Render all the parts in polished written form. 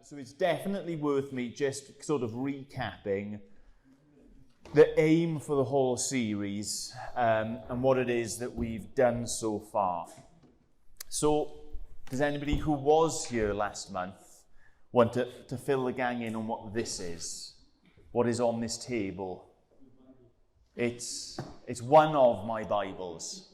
So it's definitely worth me just sort of recapping the aim for the whole series and what it is that we've done so far. So does anybody who was here last month want to fill the gang in on what this is? What is on this table? It's one of my Bibles.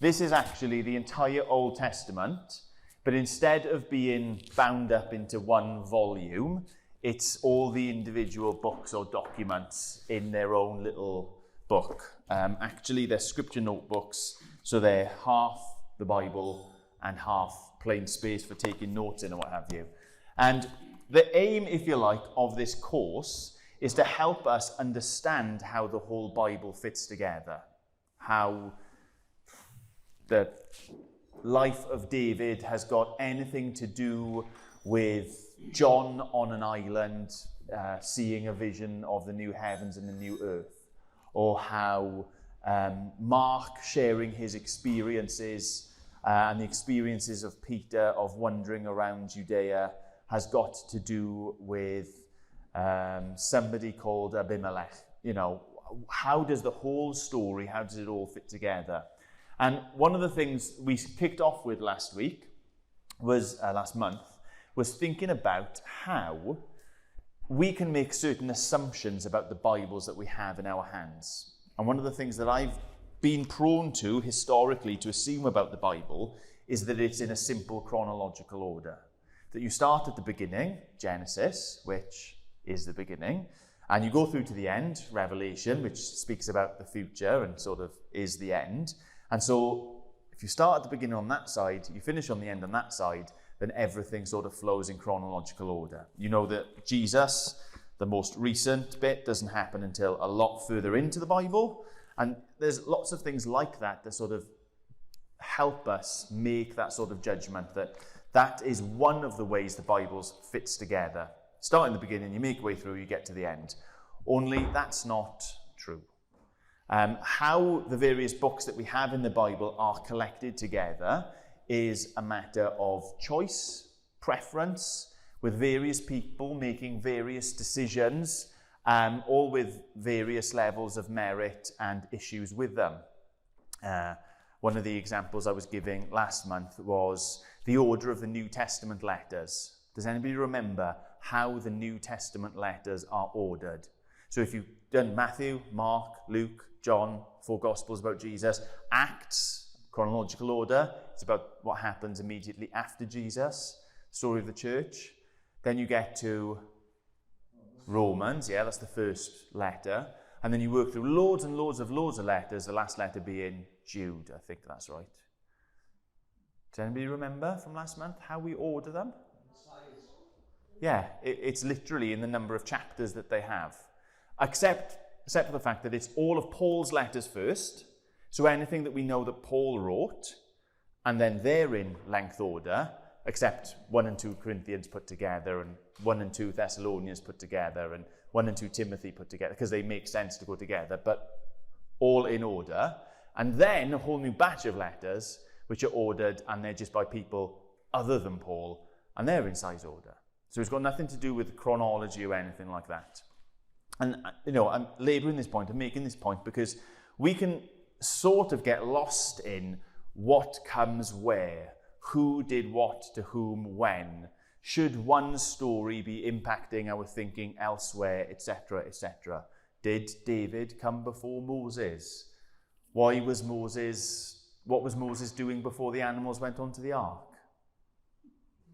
This is actually the entire Old Testament, but instead of being bound up into one volume, it's all the individual books or documents in their own little book. Actually, they're scripture notebooks, so they're half the Bible and half plain space for taking notes in and what have you. And the aim, if you like, of this course is to help us understand how the whole Bible fits together, how the life of David has got anything to do with John on an island seeing a vision of the new heavens and the new earth, or how Mark sharing his experiences and the experiences of Peter of wandering around Judea has got to do with somebody called Abimelech. You know, how does the whole story, how does it all fit together? And one of the things we kicked off with last month, was thinking about how we can make certain assumptions about the Bibles that we have in our hands. And one of the things that I've been prone to historically to assume about the Bible is that it's in a simple chronological order. That you start at the beginning, Genesis, which is the beginning, and you go through to the end, Revelation, which speaks about the future and sort of is the end. And so if you start at the beginning on that side, you finish on the end on that side, then everything sort of flows in chronological order. You know that Jesus, the most recent bit, doesn't happen until a lot further into the Bible. And there's lots of things like that that sort of help us make that sort of judgment that is one of the ways the Bible fits together. Start in the beginning, you make your way through, you get to the end. Only that's not true. How the various books that we have in the Bible are collected together is a matter of choice, preference, with various people making various decisions, all with various levels of merit and issues with them. One of the examples I was giving last month was the order of the New Testament letters. Does anybody remember how the New Testament letters are ordered? So if you've done Matthew, Mark, Luke, John, 4 Gospels about Jesus, Acts, chronological order, it's about what happens immediately after Jesus, story of the church. Then you get to Romans, that's the first letter. And then you work through loads and loads of letters, the last letter being Jude, I think that's right. Does anybody remember from last month how we order them? Yeah, it's literally in the number of chapters that they have. Except for the fact that it's all of Paul's letters first. So anything that we know that Paul wrote, and then they're in length order, except 1 and 2 Corinthians put together, and 1 and 2 Thessalonians put together, and 1 and 2 Timothy put together, because they make sense to go together, but all in order. And then a whole new batch of letters, which are ordered, and they're just by people other than Paul, and they're in size order. So it's got nothing to do with chronology or anything like that. And, I'm labouring this point, I'm making this point because we can sort of get lost in what comes where, who did what to whom when, should one story be impacting our thinking elsewhere, etc., etc. Did David come before Moses? What was Moses doing before the animals went onto the ark?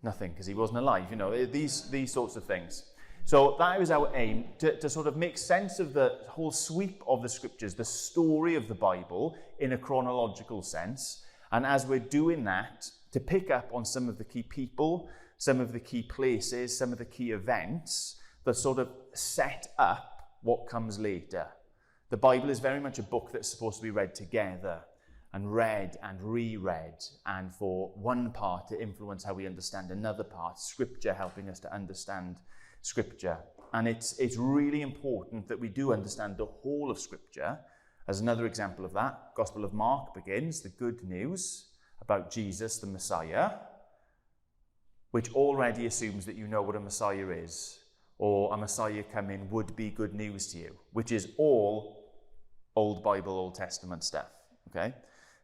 Nothing, because he wasn't alive, these sorts of things. So that was our aim, to sort of make sense of the whole sweep of the scriptures, the story of the Bible in a chronological sense. And as we're doing that, to pick up on some of the key people, some of the key places, some of the key events that sort of set up what comes later. The Bible is very much a book that's supposed to be read together and read and reread, and for one part to influence how we understand another part, Scripture helping us to understand Scripture. And it's really important that we do understand the whole of Scripture. As another example of that, Gospel of Mark begins, the good news about Jesus, the Messiah, which already assumes that you know what a Messiah is, or a Messiah coming would be good news to you, which is all Old Bible, Old Testament stuff, okay?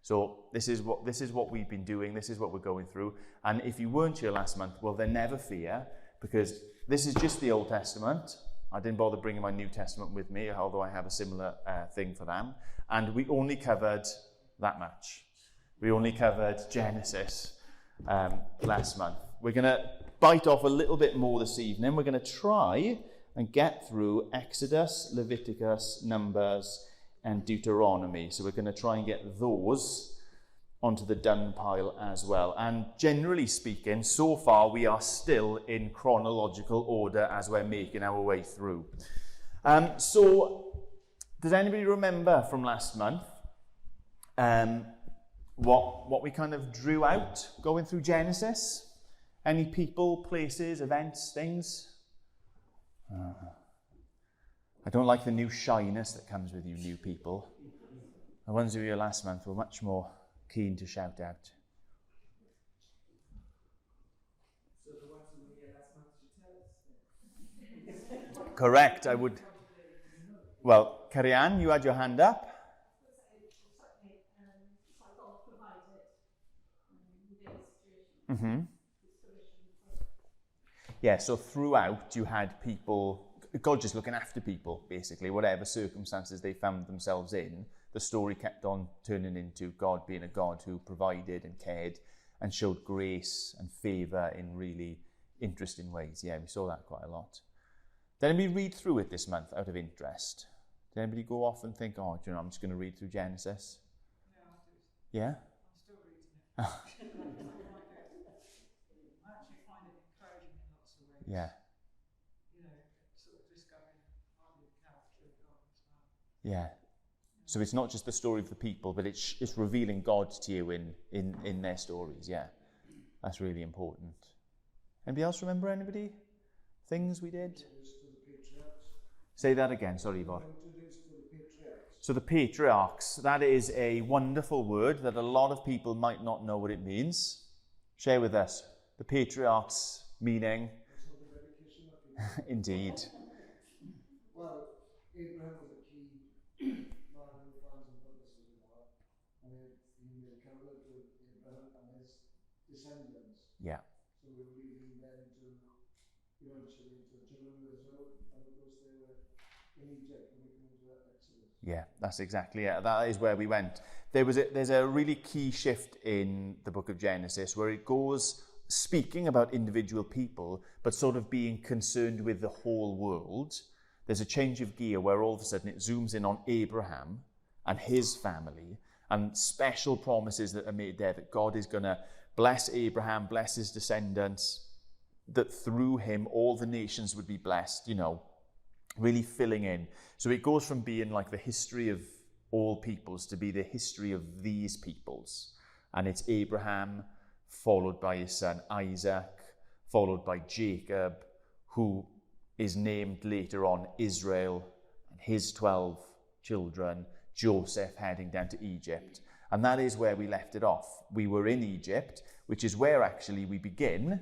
So this is what we've been doing, this is what we're going through, and if you weren't here last month, well, then never fear, because this is just the Old Testament. I didn't bother bringing my New Testament with me, although I have a similar thing for them, and we only covered that much. We only covered Genesis last month. We're going to bite off a little bit more this evening. We're going to try and get through Exodus, Leviticus, Numbers, and Deuteronomy. So we're going to try and get those onto the done pile as well. And generally speaking, so far we are still in chronological order as we're making our way through. So does anybody remember from last month what we kind of drew out going through Genesis? Any people, places, events, things? I don't like the new shyness that comes with you new people. The ones who were here last month were much more keen to shout out. So the ones who were here last month should tell us. Correct, I would. Well, Carrie-Anne, you had your hand up. Mm-hmm. Yeah, so throughout you had people, God just looking after people, basically, whatever circumstances they found themselves in, the story kept on turning into God being a God who provided and cared and showed grace and favour in really interesting ways. Yeah, we saw that quite a lot. Did anybody read through it this month out of interest? Did anybody go off and think, oh, do you know, I'm just going to read through Genesis? Yeah, I do. Yeah? I'm still reading it. I actually find it encouraging in lots of ways. Yeah. You know, sort of discovering partly the character of God as well. Yeah. So it's not just the story of the people, but it's revealing God to you in their stories. Yeah. That's really important. Anybody else remember anybody? Things we did? Say that again. Sorry, Yvonne. So the patriarchs, that is a wonderful word that a lot of people might not know what it means. Share with us. The patriarchs meaning? Indeed. Well, Abraham was a key man in the plans and purposes of God. And he made a covenant with Abraham and his descendants. Yeah. So we were leading them to eventually to children of Israel, and of course they were in Egypt when we came into that Exodus. Yeah, that's exactly it. That is where we went. There's a really key shift in the book of Genesis where it goes speaking about individual people, but sort of being concerned with the whole world. There's a change of gear where all of a sudden it zooms in on Abraham and his family and special promises that are made there that God is going to bless Abraham, bless his descendants, that through him all the nations would be blessed, you know, really filling in. So it goes from being like the history of all peoples to be the history of these peoples. And it's Abraham, followed by his son Isaac, followed by Jacob, who is named later on Israel, and his 12 children, Joseph heading down to Egypt. And that is where we left it off. We were in Egypt, which is where actually we begin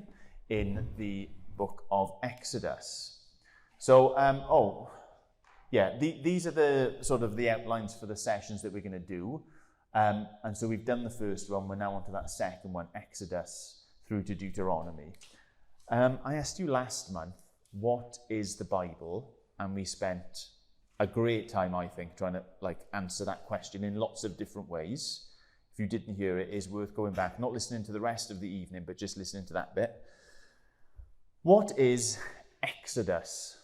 in the book of Exodus. So, these are the sort of the outlines for the sessions that we're going to do. And so we've done the first one. We're now on to that second one, Exodus through to Deuteronomy. I asked you last month, what is the Bible? And we spent a great time, I think, trying to answer that question in lots of different ways. If you didn't hear it, it is worth going back, not listening to the rest of the evening, but just listening to that bit. What is Exodus?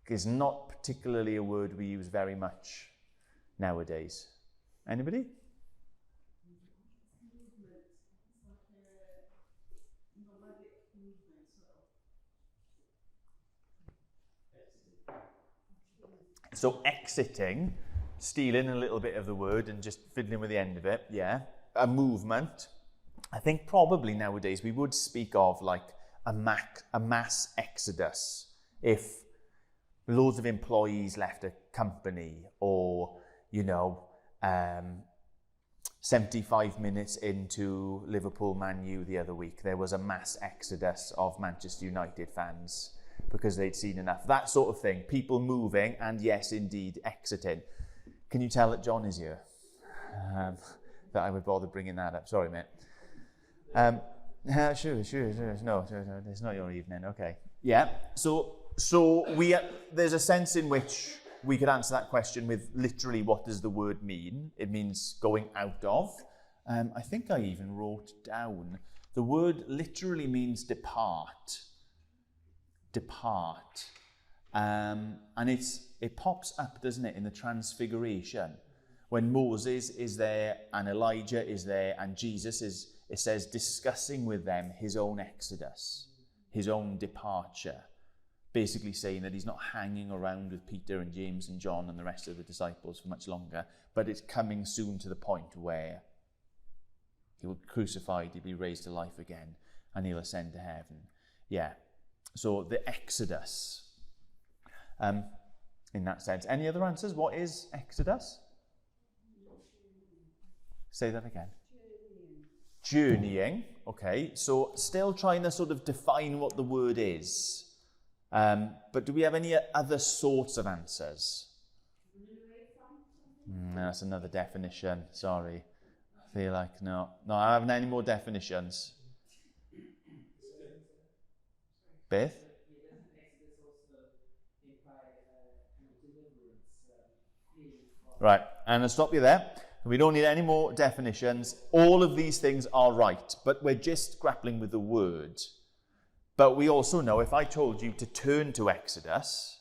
It's not particularly a word we use very much nowadays. Anybody? So exiting, stealing a little bit of the word and just fiddling with the end of it, yeah. A movement. I think probably nowadays we would speak of like a mass exodus if loads of employees left a company, or, you know, 75 minutes into Liverpool Man U the other week, there was a mass exodus of Manchester United fans because they'd seen enough. That sort of thing. People moving and, yes, indeed, exiting. Can you tell that John is here? That I would bother bringing that up. Sorry, mate. Sure. No, it's not your evening. Okay. Yeah. So there's a sense in which we could answer that question with literally what does the word mean? It means going out of. I think I even wrote down the word literally means depart. Depart. And it pops up, doesn't it, in the Transfiguration. When Moses is there and Elijah is there and Jesus is, it says, discussing with them his own exodus, his own departure. Basically saying that he's not hanging around with Peter and James and John and the rest of the disciples for much longer, but it's coming soon to the point where he will be crucified, he'll be raised to life again, and he'll ascend to heaven. Yeah. So the Exodus. In that sense. Any other answers? What is Exodus? Say that again. Journeying. Okay. So still trying to sort of define what the word is. But do we have any other sorts of answers? That's another definition. Sorry. I feel like no, I haven't any more definitions. Beth? Right, and I'll stop you there. We don't need any more definitions. All of these things are right, but we're just grappling with the word. But we also know if I told you to turn to Exodus,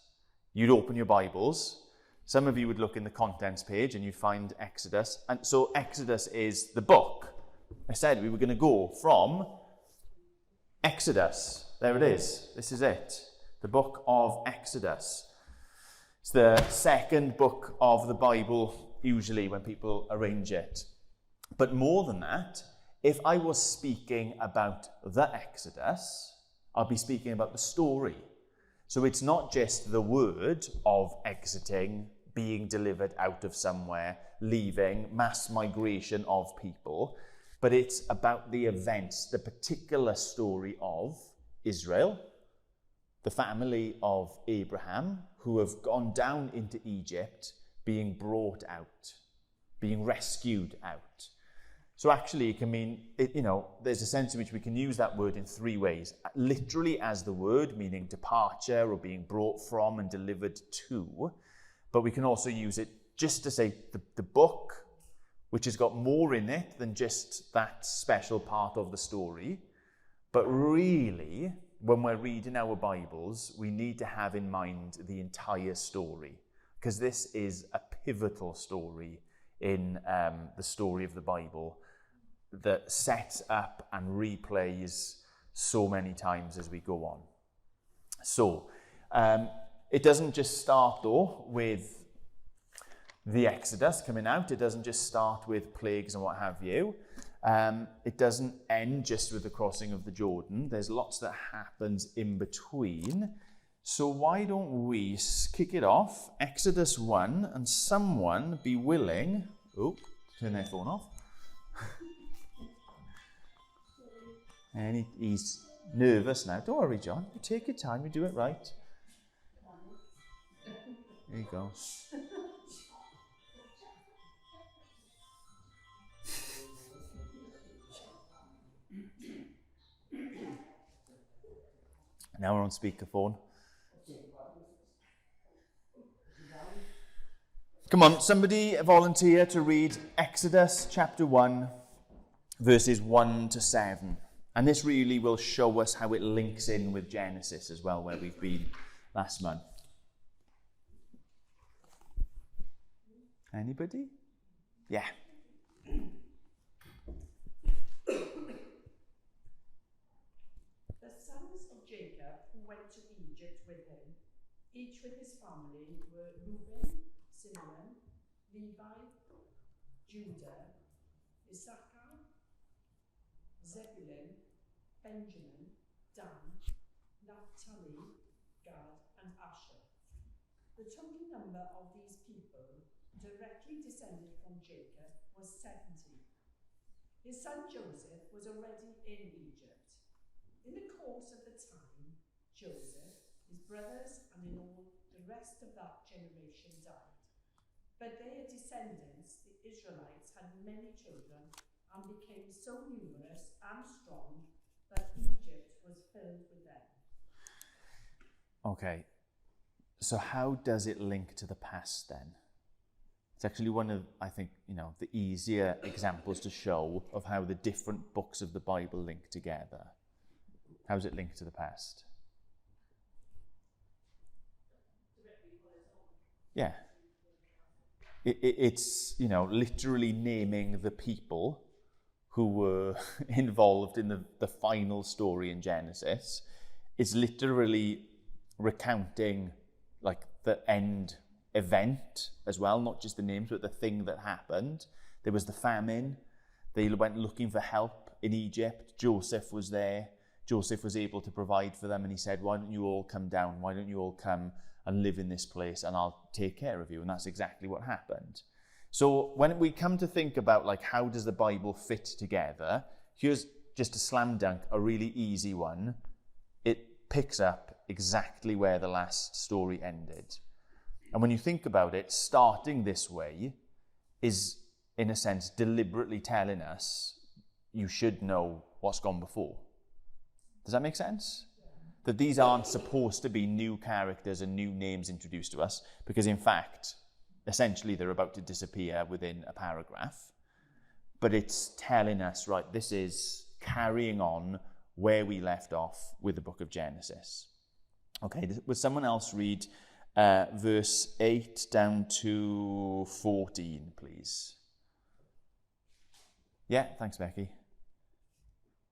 you'd open your Bibles. Some of you would look in the contents page and you'd find Exodus. And so Exodus is the book. I said we were going to go from Exodus. There it is. This is it. The book of Exodus. It's the second book of the Bible, usually, when people arrange it. But more than that, if I was speaking about the Exodus, I'll be speaking about the story. So it's not just the word of exiting, being delivered out of somewhere, leaving, mass migration of people, but it's about the events, the particular story of Israel, the family of Abraham, who have gone down into Egypt, being brought out, being rescued out. So actually it can mean, there's a sense in which we can use that word in three ways. Literally as the word, meaning departure or being brought from and delivered to. But we can also use it just to say the book, which has got more in it than just that special part of the story. But really, when we're reading our Bibles, we need to have in mind the entire story. Because this is a pivotal story in the story of the Bible that sets up and replays so many times as we go on. So, it doesn't just start, though, with the Exodus coming out. It doesn't just start with plagues and what have you. It doesn't end just with the crossing of the Jordan. There's lots that happens in between. So why don't we kick it off, Exodus 1, and someone be willing... Oh, turn their phone off. And he's nervous now. Don't worry, John. You take your time. You do it right. There you go. Now we're on speakerphone. Come on, somebody volunteer to read Exodus chapter 1, verses 1 to 7. And this really will show us how it links in with Genesis as well, where we've been last month. Anybody? Yeah. The sons of Jacob who went to Egypt with him, each with his family, were Reuben, Simeon, Levi, Judah, Issachar, Zebulun, Benjamin, Dan, Naphtali, Gad, and Asher. The total number of these people, directly descended from Jacob, was 70, His son Joseph was already in Egypt. In the course of the time, Joseph, his brothers, and in all the rest of that generation died. But their descendants, the Israelites, had many children and became so numerous and strong that Egypt was filled with them. Okay, so how does it link to the past then? It's actually one of, I think, the easier examples to show of how the different books of the Bible link together. How does it link to the past? Yeah. It's, literally naming the people who were involved in the final story in Genesis. It's literally recounting like the end event as well, not just the names, but the thing that happened. There was the famine. They went looking for help in Egypt. Joseph was there. Joseph was able to provide for them, and he said, why don't you all come down? Why don't you all come and live in this place, and I'll take care of you? And that's exactly what happened. So when we come to think about like how does the Bible fit together, here's just a slam dunk, a really easy one. It picks up exactly where the last story ended. And when you think about it, starting this way is, in a sense, deliberately telling us you should know what's gone before. Does that make sense? That these aren't supposed to be new characters and new names introduced to us, because in fact, essentially they're about to disappear within a paragraph. But it's telling us, right, this is carrying on where we left off with the book of Genesis. Okay, would someone else read verse 8 down to 14, please? Yeah, thanks, Becky.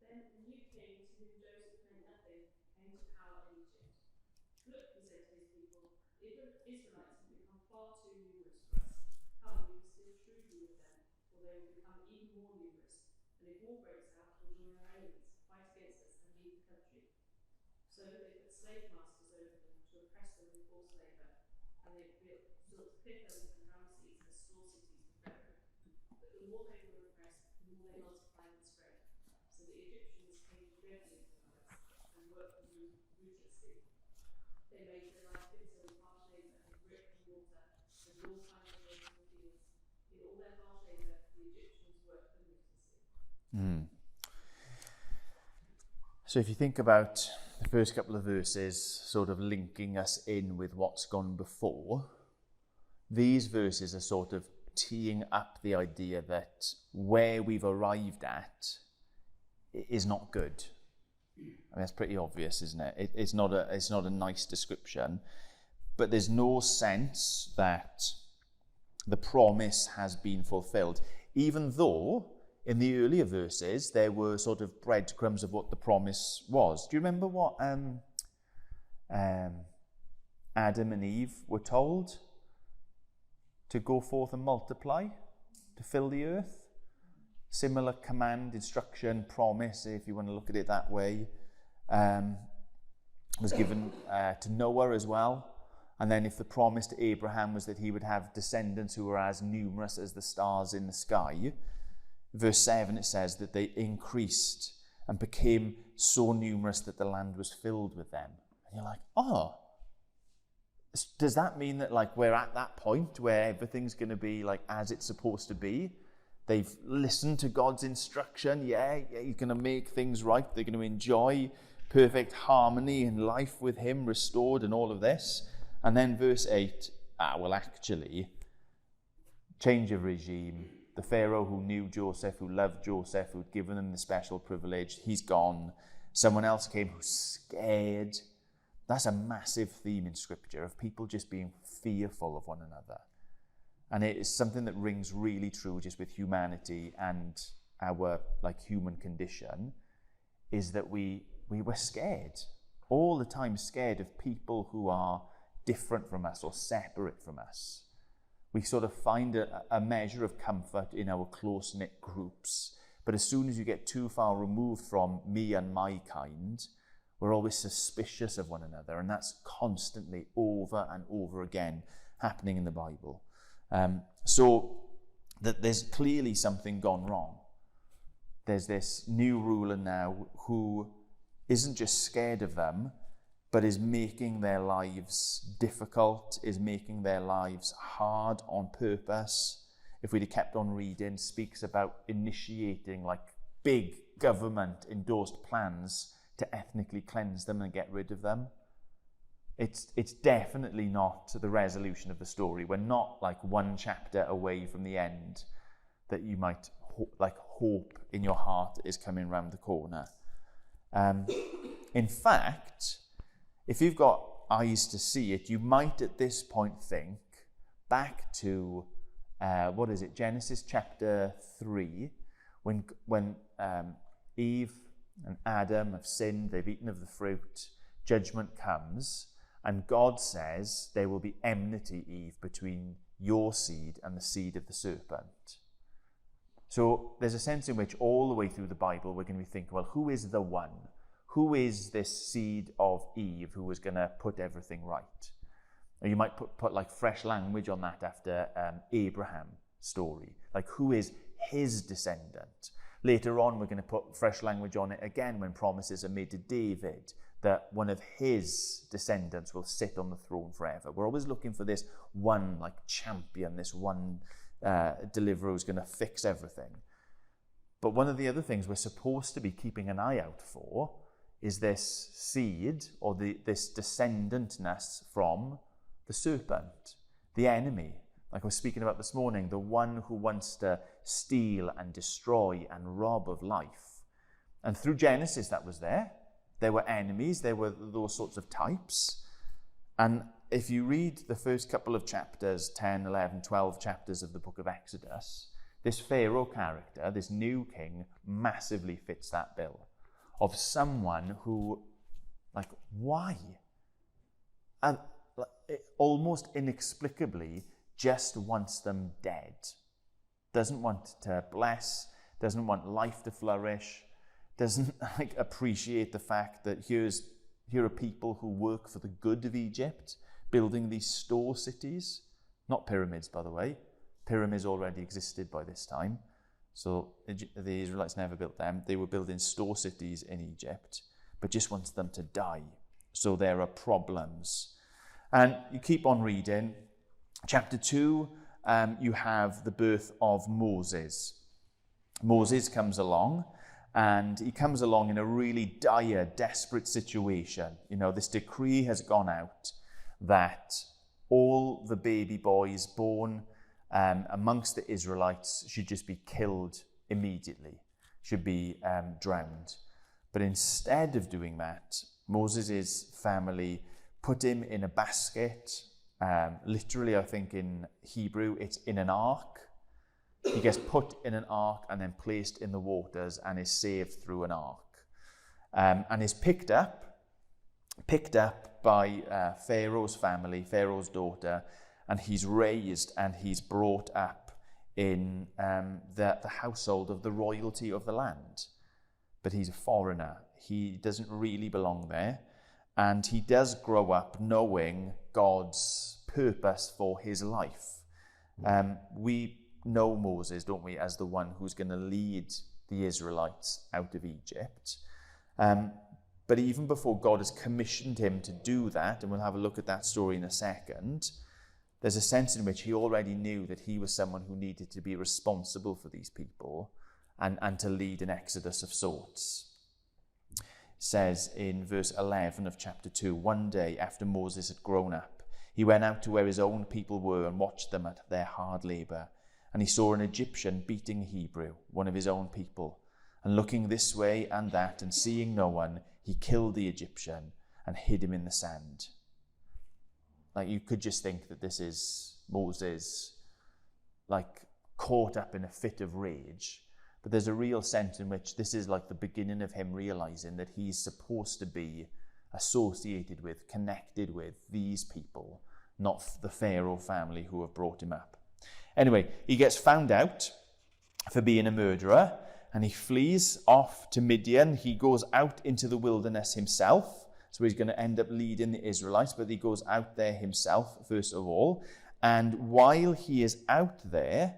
Then a new king, to whom Joseph meant nothing, came to power in Egypt. Look, he said to his people, the Israelites have become far too numerous for us. Come, we must deal shrewdly with them, or they will become even more numerous. And if war breaks out, we'll join our enemies, fight against us, and leave the country. So they put slave masters over them to oppress them with forced labour, and they built Pithom and Ramses as store cities for Pharaoh. But the more they were oppressed, the more they multiplied and spread. So the Egyptians came to dread these Israelites and worked them ruthlessly. They made their life bitter with harsh labour in brick and mortar, and all kinds of work in the fields. In all their harsh labour, the Egyptians worked them ruthlessly. So if you think about the first couple of verses sort of linking us in with what's gone before, these verses are sort of teeing up the idea that where we've arrived at is not good. I mean, that's pretty obvious, isn't it? It's not a nice description, but there's no sense that the promise has been fulfilled, even though in the earlier verses there were sort of breadcrumbs of what the promise was. Do you remember what Adam and Eve were told? To go forth and multiply, to fill the earth. Similar command, instruction, promise, if you want to look at it that way, was given to Noah as well. And then if the promise to Abraham was that he would have descendants who were as numerous as the stars in the sky, verse 7 it says that they increased and became so numerous that the land was filled with them. And you're like, oh, does that mean that like we're at that point where everything's going to be like as it's supposed to be? They've listened to God's instruction. Yeah, he's going to make things right. They're going to enjoy perfect harmony and life with him restored and all of this. And then verse 8, well, actually, change of regime. The Pharaoh who knew Joseph, who loved Joseph, who'd given him the special privilege, he's gone. Someone else came who's scared. That's a massive theme in Scripture of people just being fearful of one another. And it is something that rings really true just with humanity and our like human condition, is that we were scared. All the time scared of people who are different from us or separate from us. We sort of find a measure of comfort in our close-knit groups. But as soon as you get too far removed from me and my kind, we're always suspicious of one another, and that's constantly over and over again happening in the Bible. So that there's clearly something gone wrong. there's this new ruler now who isn't just scared of them, but is making their lives difficult, is making their lives hard on purpose. If we'd have kept on reading, speaks about initiating like big government-endorsed plans to ethnically cleanse them and get rid of them. It's definitely not the resolution of the story. We're not like one chapter away from the end that you might hope in your heart is coming round the corner. In fact, if you've got eyes to see it, you might at this point think back to, Genesis chapter 3, when Eve and Adam have sinned, they've eaten of the fruit, judgment comes, and God says there will be enmity, Eve, between your seed and the seed of the serpent. So there's a sense in which all the way through the Bible we're going to be thinking, well, who is the one? Who is this seed of Eve who was going to put everything right? Or you might put like fresh language on that after Abraham's story. Like, who is his descendant? Later on, we're going to put fresh language on it again when promises are made to David that one of his descendants will sit on the throne forever. We're always looking for this one like champion, this one deliverer who's going to fix everything. But one of the other things we're supposed to be keeping an eye out for is this seed or this descendantness from the serpent, the enemy. Like I was speaking about this morning, the one who wants to steal and destroy and rob of life. And through Genesis that was there. There were enemies, there were those sorts of types. And if you read the first couple of chapters, 10, 11, 12 chapters of the book of Exodus, this Pharaoh character, this new king, massively fits that bill of someone who, like, why? And almost inexplicably just wants them dead. Doesn't want to bless, doesn't want life to flourish, doesn't appreciate the fact that here are people who work for the good of Egypt, building these store cities. Not pyramids, by the way. Pyramids already existed by this time. So the Israelites never built them. They were building store cities in Egypt, but just wants them to die. So there are problems. And you keep on reading. Chapter 2, you have the birth of Moses. Moses comes along, and he comes along in a really dire, desperate situation. You know, this decree has gone out that all the baby boys born amongst the Israelites should just be killed immediately, should be drowned. But instead of doing that, Moses' family put him in a basket. Literally, I think in Hebrew, it's in an ark. He gets put in an ark and then placed in the waters and is saved through an ark. And is picked up by Pharaoh's family, Pharaoh's daughter, and he's raised and he's brought up in the household of the royalty of the land. But he's a foreigner. He doesn't really belong there. And he does grow up knowing God's purpose for his life. We know Moses, don't we, as the one who's going to lead the Israelites out of Egypt. But even before God has commissioned him to do that, and we'll have a look at that story in a second, there's a sense in which he already knew that he was someone who needed to be responsible for these people and to lead an exodus of sorts. It says in verse 11 of chapter 2, one day after Moses had grown up, he went out to where his own people were and watched them at their hard labor. And he saw an Egyptian beating a Hebrew, one of his own people. And looking this way and that and seeing no one, he killed the Egyptian and hid him in the sand. Like, you could just think that this is Moses, like, caught up in a fit of rage. But there's a real sense in which this is like the beginning of him realizing that he's supposed to be associated with, connected with these people, not the Pharaoh family who have brought him up. Anyway, he gets found out for being a murderer and he flees off to Midian. He goes out into the wilderness himself. So he's going to end up leading the Israelites, but he goes out there himself, first of all. And while he is out there,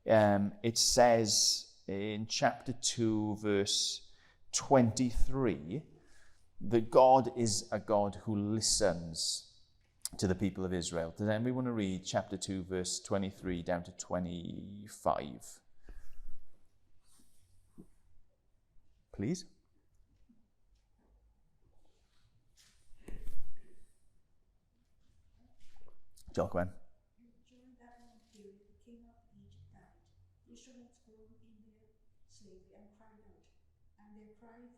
it says in chapter 2, verse 23, that God is a God who listens to the people of Israel. Does anybody want to read chapter 2, verse 23 down to 25? Please. Jocelyn. During that long period, the king of Egypt died. The Israelites groaned in their slavery and cried out, and they cried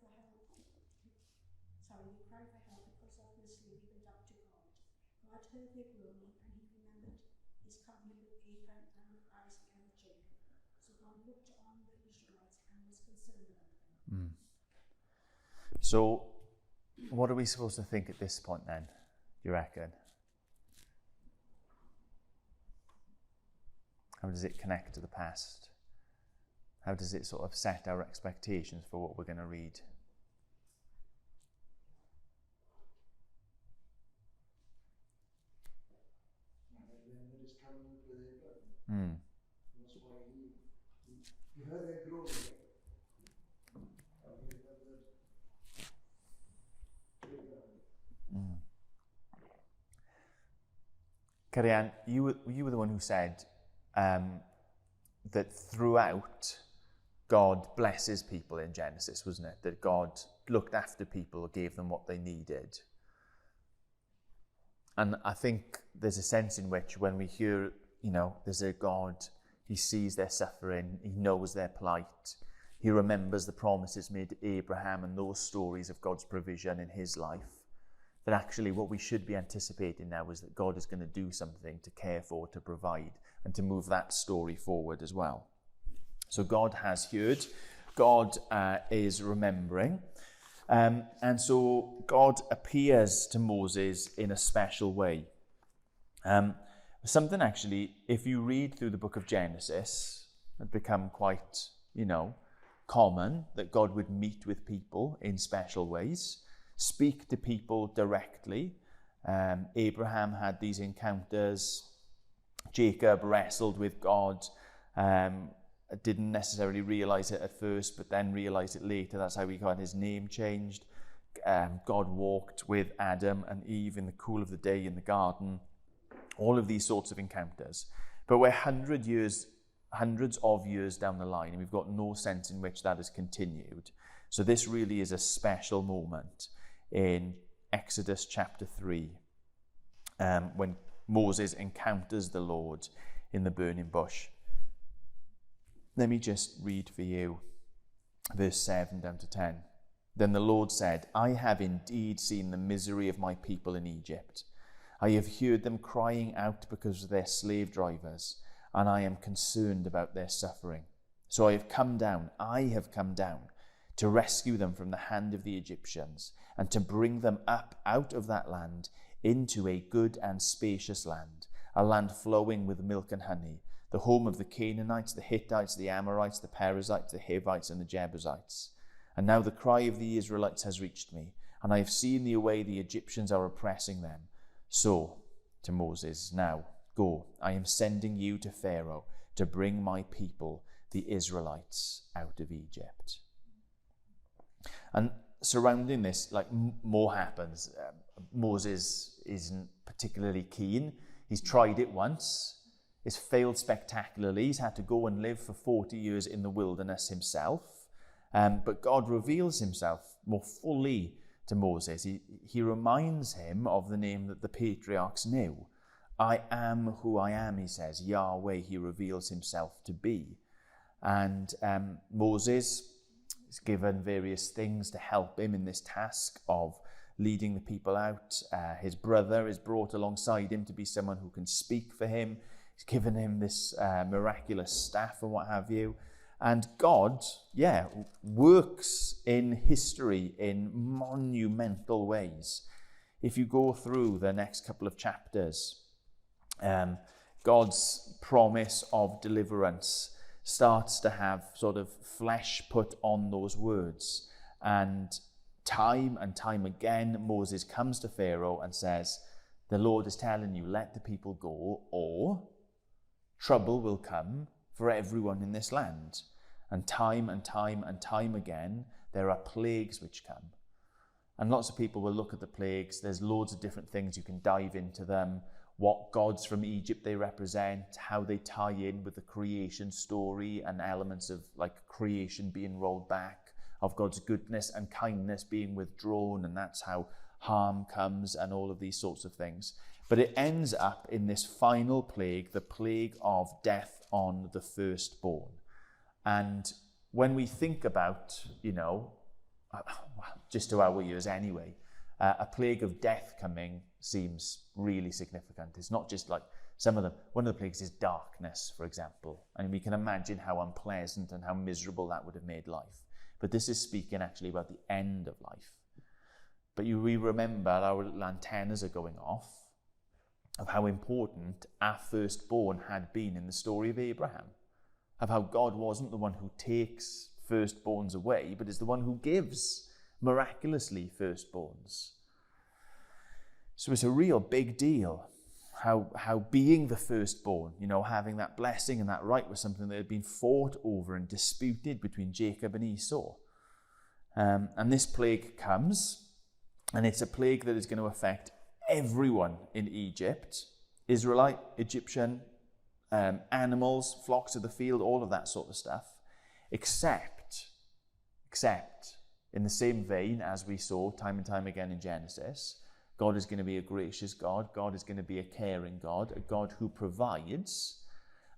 for help because of their slavery went up to God. God heard their groaning, and he remembered his covenant with Abraham and with Isaac and with Jacob. So God looked on the Israelites and was concerned about them. So, what are we supposed to think at this point then, do you reckon? How does it connect to the past? How does it sort of set our expectations for what we're going to read? Remember his covenant with Abraham. That's why he heard their groaning. And he remembered Abraham. Carrie-Anne, you were the one who said that throughout God blesses people in Genesis, wasn't it? That God looked after people, gave them what they needed. And I think there's a sense in which when we hear, there's a God, he sees their suffering, he knows their plight, he remembers the promises made to Abraham and those stories of God's provision in his life, that actually what we should be anticipating now is that God is going to do something to care for, to provide, and to move that story forward as well. So God has heard, God is remembering, and so God appears to Moses in a special way. Something actually, if you read through the book of Genesis, it become quite, common that God would meet with people in special ways, speak to people directly. Abraham had these encounters. Jacob wrestled with God, didn't necessarily realize it at first, but then realized it later. That's how he got his name changed. God walked with Adam and Eve in the cool of the day in the garden. All of these sorts of encounters. But we're hundreds of years down the line, and we've got no sense in which that has continued. So this really is a special moment in Exodus chapter 3, when Moses encounters the Lord in the burning bush. Let me just read for you verse 7 down to 10. Then the Lord said, I have indeed seen the misery of my people in Egypt. I have heard them crying out because of their slave drivers, and I am concerned about their suffering. So I have come down to rescue them from the hand of the Egyptians, and to bring them up out of that land into a good and spacious land, a land flowing with milk and honey, the home of the Canaanites, the Hittites, the Amorites, the Perizzites, the Hivites, and the Jebusites. And now the cry of the Israelites has reached me, and I have seen the way the Egyptians are oppressing them. So, to Moses, now, go, I am sending you to Pharaoh to bring my people, the Israelites, out of Egypt. And surrounding this, more happens. Moses isn't particularly keen. He's tried it once. It's failed spectacularly. He's had to go and live for 40 years in the wilderness himself. But God reveals himself more fully to Moses. He reminds him of the name that the patriarchs knew. I am who I am, he says. Yahweh, he reveals himself to be. And Moses is given various things to help him in this task of leading the people out. His brother is brought alongside him to be someone who can speak for him. He's given him this miraculous staff and what have you. And God, works in history in monumental ways. If you go through the next couple of chapters, God's promise of deliverance starts to have sort of flesh put on those words. And time again, Moses comes to Pharaoh and says, the Lord is telling you, let the people go, or trouble will come for everyone in this land. And time and time and time again, there are plagues which come. And lots of people will look at the plagues. There's loads of different things. You can dive into them. What gods from Egypt they represent, how they tie in with the creation story and elements of like creation being rolled back, of God's goodness and kindness being withdrawn, and that's how harm comes and all of these sorts of things. But it ends up in this final plague, the plague of death on the firstborn. And when we think about, just to our ears anyway, a plague of death coming seems really significant. It's not just like some of them. One of the plagues is darkness, for example. And we can imagine how unpleasant and how miserable that would have made life. But this is speaking actually about the end of life. But we remember our little antennas are going off of how important our firstborn had been in the story of Abraham. Of how God wasn't the one who takes firstborns away, but is the one who gives miraculously firstborns. So it's a real big deal how being the firstborn, having that blessing and that right was something that had been fought over and disputed between Jacob and Esau. And this plague comes, and it's a plague that is going to affect everyone in Egypt, Israelite, Egyptian, animals, flocks of the field, all of that sort of stuff, except in the same vein as we saw time and time again in Genesis, God is going to be a gracious God. God is going to be a caring God, a God who provides.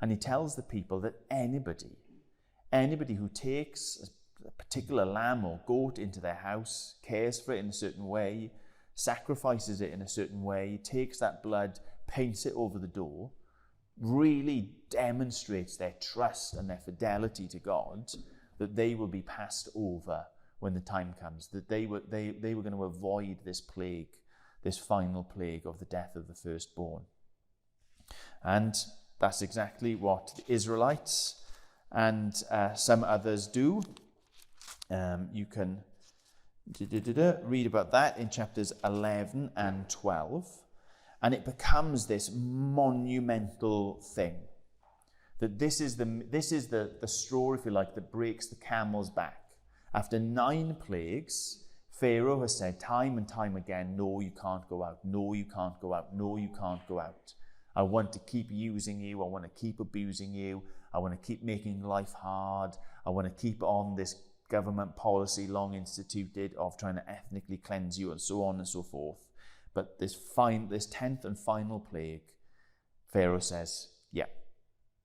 And he tells the people that anybody who takes a particular lamb or goat into their house, cares for it in a certain way, sacrifices it in a certain way, takes that blood, paints it over the door, really demonstrates their trust and their fidelity to God, that they will be passed over when the time comes, that they were going to avoid this plague, this final plague of the death of the firstborn. And that's exactly what the Israelites and some others do. You can read about that in chapters 11 and 12. And it becomes this monumental thing. That this is the straw, if you like, that breaks the camel's back. After 9 plagues, Pharaoh has said time and time again, no, you can't go out. No, you can't go out. No, you can't go out. I want to keep using you. I want to keep abusing you. I want to keep making life hard. I want to keep on this government policy long instituted of trying to ethnically cleanse you and so on and so forth. But this 10th and final plague, Pharaoh says, yeah,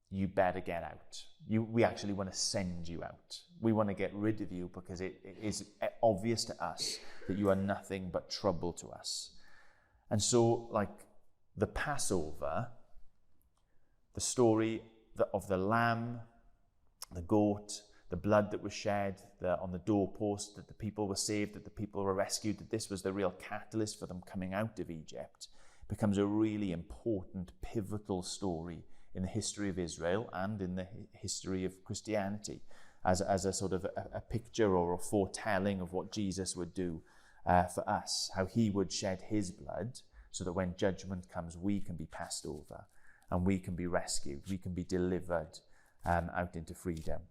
you better get out. We actually want to send you out. We want to get rid of you because it is obvious to us that you are nothing but trouble to us. And so, like the Passover, the story of the lamb, the goat, the blood that was shed on the doorpost, that the people were saved, that the people were rescued, that this was the real catalyst for them coming out of Egypt, becomes a really important, pivotal story in the history of Israel and in the history of Christianity, as a sort of a picture or a foretelling of what Jesus would do for us, how he would shed his blood so that when judgment comes, we can be passed over and we can be rescued, we can be delivered out into freedom.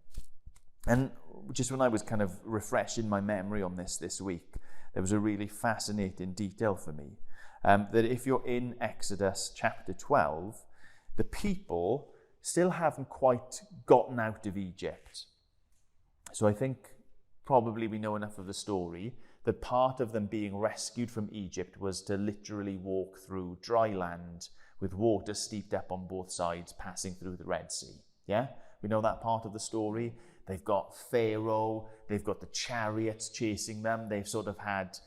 And just when I was kind of refreshing my memory on this week, there was a really fascinating detail for me, that if you're in Exodus chapter 12, the people still haven't quite gotten out of Egypt. So I think probably we know enough of the story that part of them being rescued from Egypt was to literally walk through dry land with water steeped up on both sides, passing through the Red Sea. Yeah? We know that part of the story. They've got Pharaoh, they've got the chariots chasing them, they've sort of had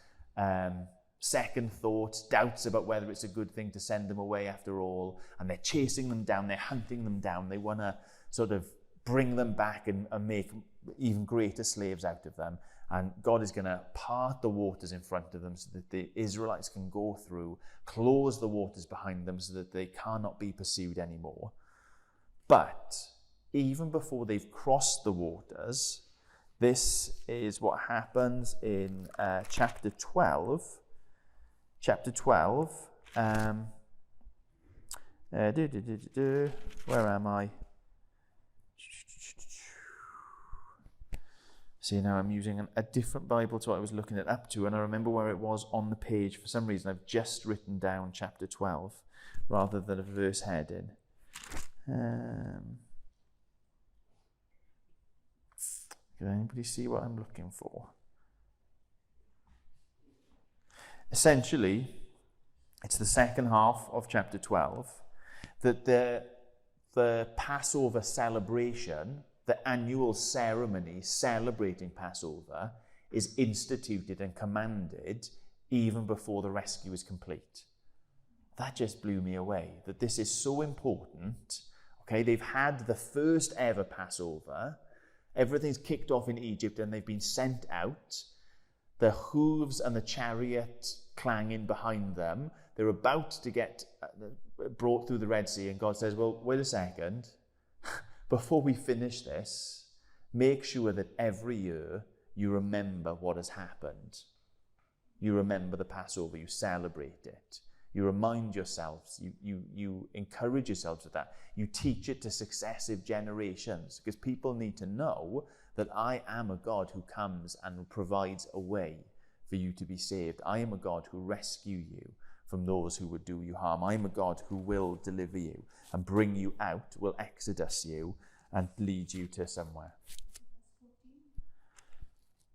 second thoughts, doubts about whether it's a good thing to send them away after all, and they're chasing them down, they're hunting them down, they want to sort of bring them back and make even greater slaves out of them. And God is going to part the waters in front of them so that the Israelites can go through, close the waters behind them so that they cannot be pursued anymore. But even before they've crossed the waters, this is what happens in chapter 12. Chapter 12. Where am I? See, now I'm using a different Bible to what I was looking it up to, and I remember where it was on the page. For some reason, I've just written down chapter 12 rather than a verse heading. Can anybody see what I'm looking for? Essentially, it's the second half of chapter 12 that the Passover celebration, the annual ceremony celebrating Passover, is instituted and commanded even before the rescue is complete. That just blew me away, that this is so important. Okay, they've had the first ever Passover. Everything's kicked off in Egypt and they've been sent out. The hooves and the chariot clanging behind them. They're about to get brought through the Red Sea, and God says, well, wait a second. Before we finish this, make sure that every year you remember what has happened. You remember the Passover, you celebrate it. You remind yourselves, you encourage yourselves with that. You teach it to successive generations, because people need to know that I am a God who comes and provides a way for you to be saved. I am a God who rescue you from those who would do you harm. I am a God who will deliver you and bring you out, will exodus you and lead you to somewhere.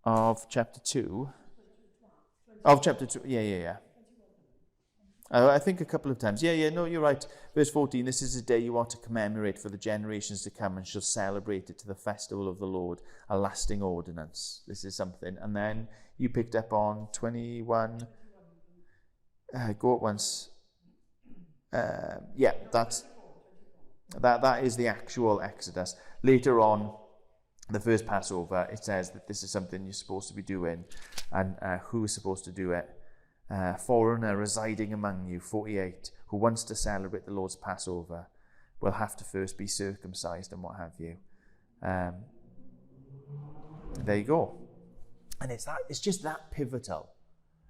Of chapter 2. Of chapter 2, yeah. I think a couple of times. No, you're right. Verse 14, this is a day you are to commemorate for the generations to come and shall celebrate it to the festival of the Lord, a lasting ordinance. This is something. And then you picked up on 21. Go at once. That is the actual Exodus. Later on, the first Passover, it says that this is something you're supposed to be doing, and who is supposed to do it. Foreigner residing among you, 48, who wants to celebrate the Lord's Passover will have to first be circumcised and what have you. There you go. And it's just that pivotal.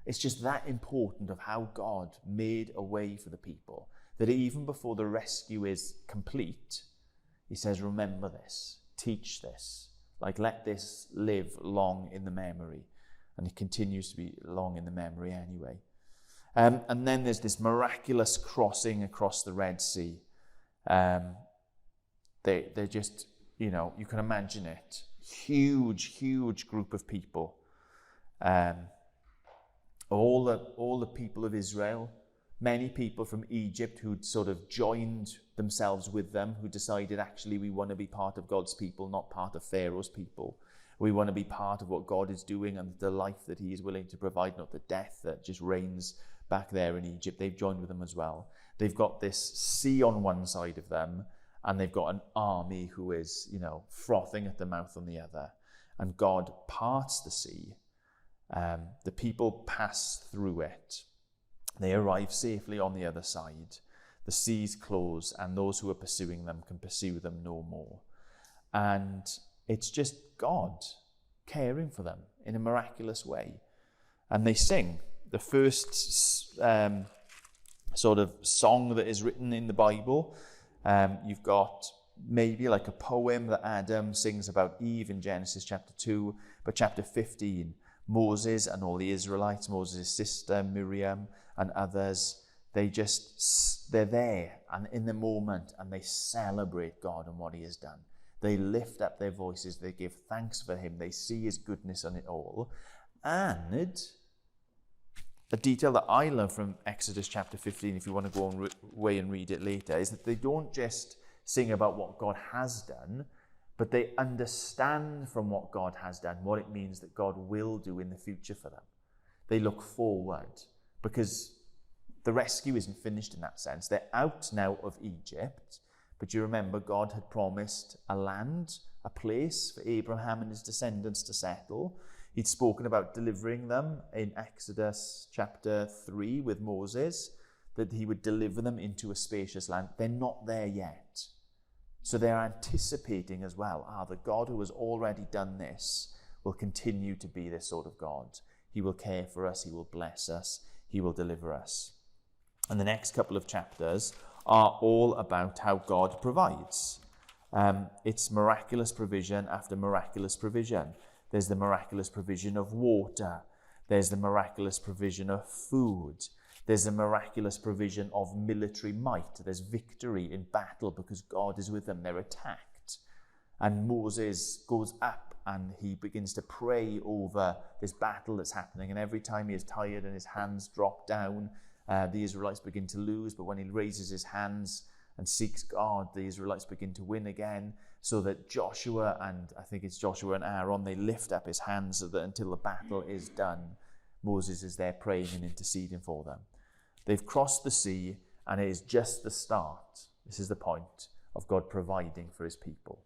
It's just that important of how God made a way for the people, that even before the rescue is complete, he says, remember this, teach this, let this live long in the memory. And it continues to be long in the memory anyway. And then there's this miraculous crossing across the Red Sea. They're just, you can imagine it. Huge group of people. All the people of Israel, many people from Egypt who'd sort of joined themselves with them, who decided actually we want to be part of God's people, not part of Pharaoh's people. We want to be part of what God is doing and the life that he is willing to provide, not the death that just reigns back there in Egypt. They've joined with them as well. They've got this sea on one side of them, and they've got an army who is, frothing at the mouth on the other. And God parts the sea. The people pass through it. They arrive safely on the other side. The seas close, and those who are pursuing them can pursue them no more. And it's just God caring for them in a miraculous way. And they sing the first sort of song that is written in the Bible. You've got maybe like a poem that Adam sings about Eve in Genesis chapter 2, but chapter 15, Moses and all the Israelites, Moses' sister Miriam and others, they're there and in the moment, and they celebrate God and what he has done. They lift up their voices, they give thanks for him, they see his goodness on it all. And a detail that I love from Exodus chapter 15, if you want to go away and read it later, is that they don't just sing about what God has done, but they understand from what God has done what it means that God will do in the future for them. They look forward, because the rescue isn't finished in that sense. They're out now of Egypt. But you remember, God had promised a land, a place for Abraham and his descendants to settle. He'd spoken about delivering them in Exodus chapter 3 with Moses, that he would deliver them into a spacious land. They're not there yet. So they're anticipating as well, the God who has already done this will continue to be this sort of God. He will care for us, he will bless us, he will deliver us. And the next couple of chapters are all about how God provides. It's miraculous provision after miraculous provision. There's the miraculous provision of water. There's the miraculous provision of food. There's the miraculous provision of military might. There's victory in battle because God is with them. They're attacked. And Moses goes up and he begins to pray over this battle that's happening. And every time he is tired and his hands drop down, the Israelites begin to lose. But when he raises his hands and seeks God, the Israelites begin to win again. So that Joshua and Aaron, they lift up his hands so that until the battle is done, Moses is there praying and interceding for them. They've crossed the sea, and it is just the start. This is the point of God providing for his people.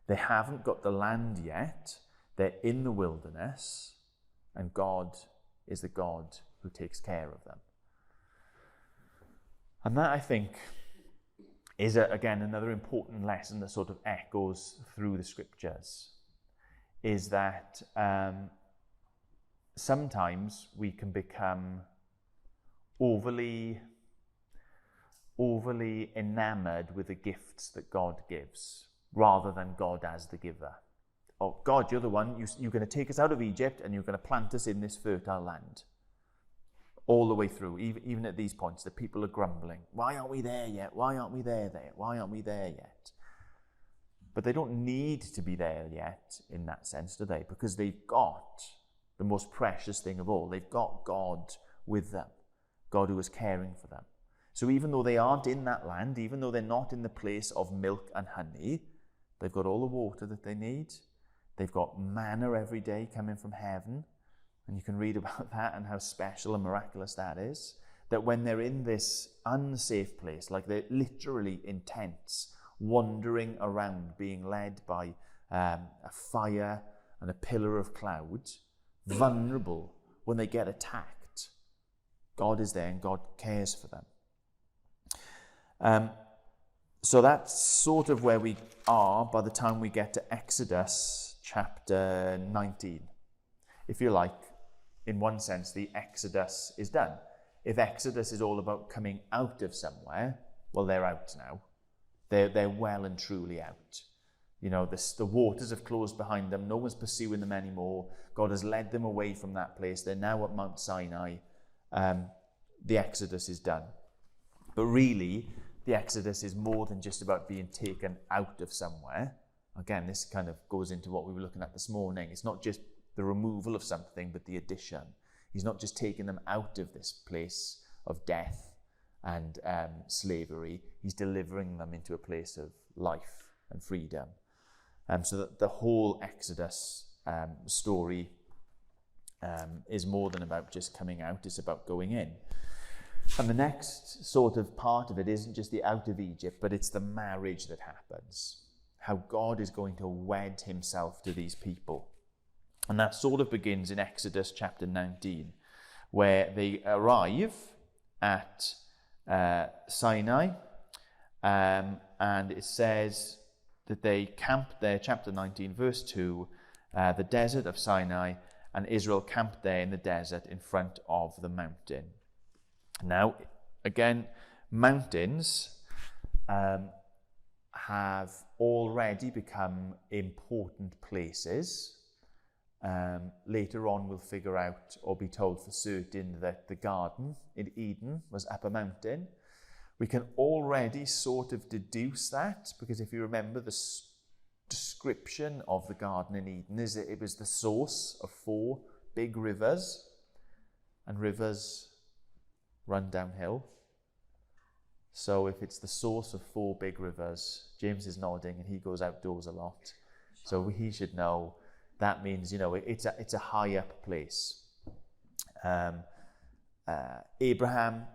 They haven't got the land yet. They're in the wilderness, and God is the God who takes care of them. And that, I think, is, again, another important lesson that sort of echoes through the scriptures, is that sometimes we can become overly enamored with the gifts that God gives, rather than God as the giver. Oh, God, you're the one, you're going to take us out of Egypt and you're going to plant us in this fertile land. All the way through, even at these points, the people are grumbling. Why aren't we there yet? Why aren't we there? Why aren't we there yet? But they don't need to be there yet in that sense, do they? Because they've got the most precious thing of all. They've got God with them, God who is caring for them. So even though they aren't in that land, even though they're not in the place of milk and honey, they've got all the water that they need. They've got manna every day coming from heaven. And you can read about that and how special and miraculous that is. That when they're in this unsafe place, like they're literally in tents, wandering around, being led by a fire and a pillar of cloud, vulnerable when they get attacked, God is there and God cares for them. So that's sort of where we are by the time we get to Exodus chapter 19. If you like, in one sense, the Exodus is done. If Exodus is all about coming out of somewhere, well, they're out now. They're well and truly out. You know, the waters have closed behind them. No one's pursuing them anymore. God has led them away from that place. They're now at Mount Sinai. The Exodus is done. But really, the Exodus is more than just about being taken out of somewhere. Again, this kind of goes into what we were looking at this morning. It's not just the removal of something, but the addition. He's not just taking them out of this place of death and slavery. He's delivering them into a place of life and freedom. So that the whole Exodus story is more than about just coming out. It's about going in. And the next sort of part of it isn't just the out of Egypt, but it's the marriage that happens. How God is going to wed himself to these people. And that sort of begins in Exodus chapter 19, where they arrive at Sinai, and it says that they camped there, chapter 19, verse 2, the desert of Sinai, and Israel camped there in the desert in front of the mountain. Now, again, mountains have already become important places. Later on, we'll figure out or be told for certain that the garden in Eden was up a mountain. We can already sort of deduce that, because if you remember the description of the garden in Eden, is that it was the source of 4 big rivers, and rivers run downhill. So if it's the source of 4 big rivers, James is nodding and he goes outdoors a lot, so he should know. That means, you know, it's a high up place. Abraham,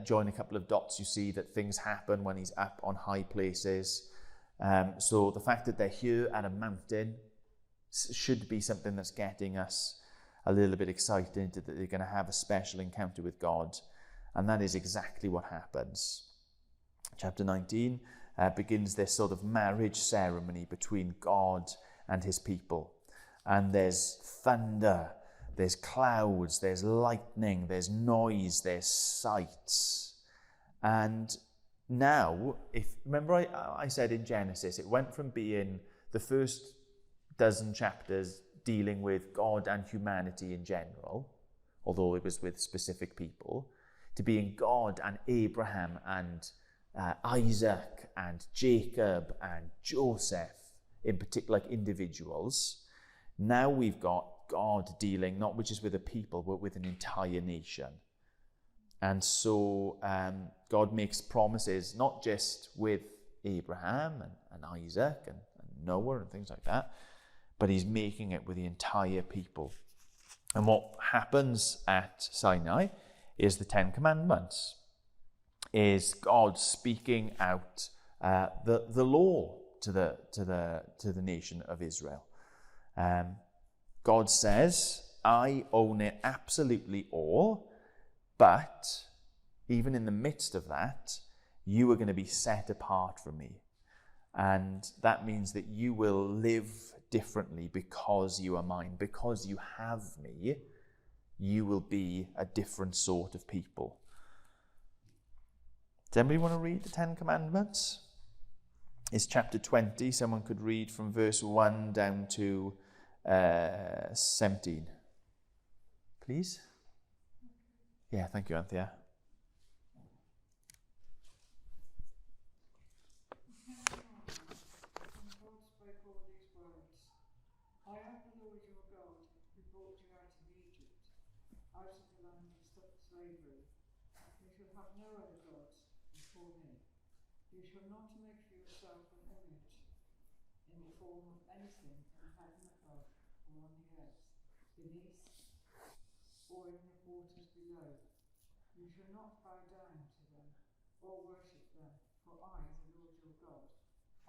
join a couple of dots, you see that things happen when he's up on high places. So the fact that they're here at a mountain should be something that's getting us a little bit excited that they're going to have a special encounter with God. And that is exactly what happens. Chapter 19 begins this sort of marriage ceremony between God and his people. And there's thunder, there's clouds, there's lightning, there's noise, there's sights. And now, remember I said in Genesis, it went from being the first dozen chapters dealing with God and humanity in general, although it was with specific people, to being God and Abraham and Isaac and Jacob and Joseph, in particular, like individuals. Now we've got God dealing not just with a people, but with an entire nation. And so God makes promises not just with Abraham and Isaac and Noah and things like that, but he's making it with the entire people. And what happens at Sinai is the Ten Commandments, is God speaking out the law to the nation of Israel. God says, I own it absolutely all, but even in the midst of that, you are going to be set apart from me. And that means that you will live differently because you are mine. Because you have me, you will be a different sort of people. Does anybody want to read the Ten Commandments? It's chapter 20. Someone could read from verse 1 down to 17. Please? Yeah, thank you, Anthea. I am the Lord your God, who brought you out of Egypt, out of the land of slavery. You shall have no other gods before me. You shall not make for yourself an image in the form of anything in heaven above, or on the earth beneath, or in the waters below. You shall not bow down to them, or worship them, for I, the Lord your God,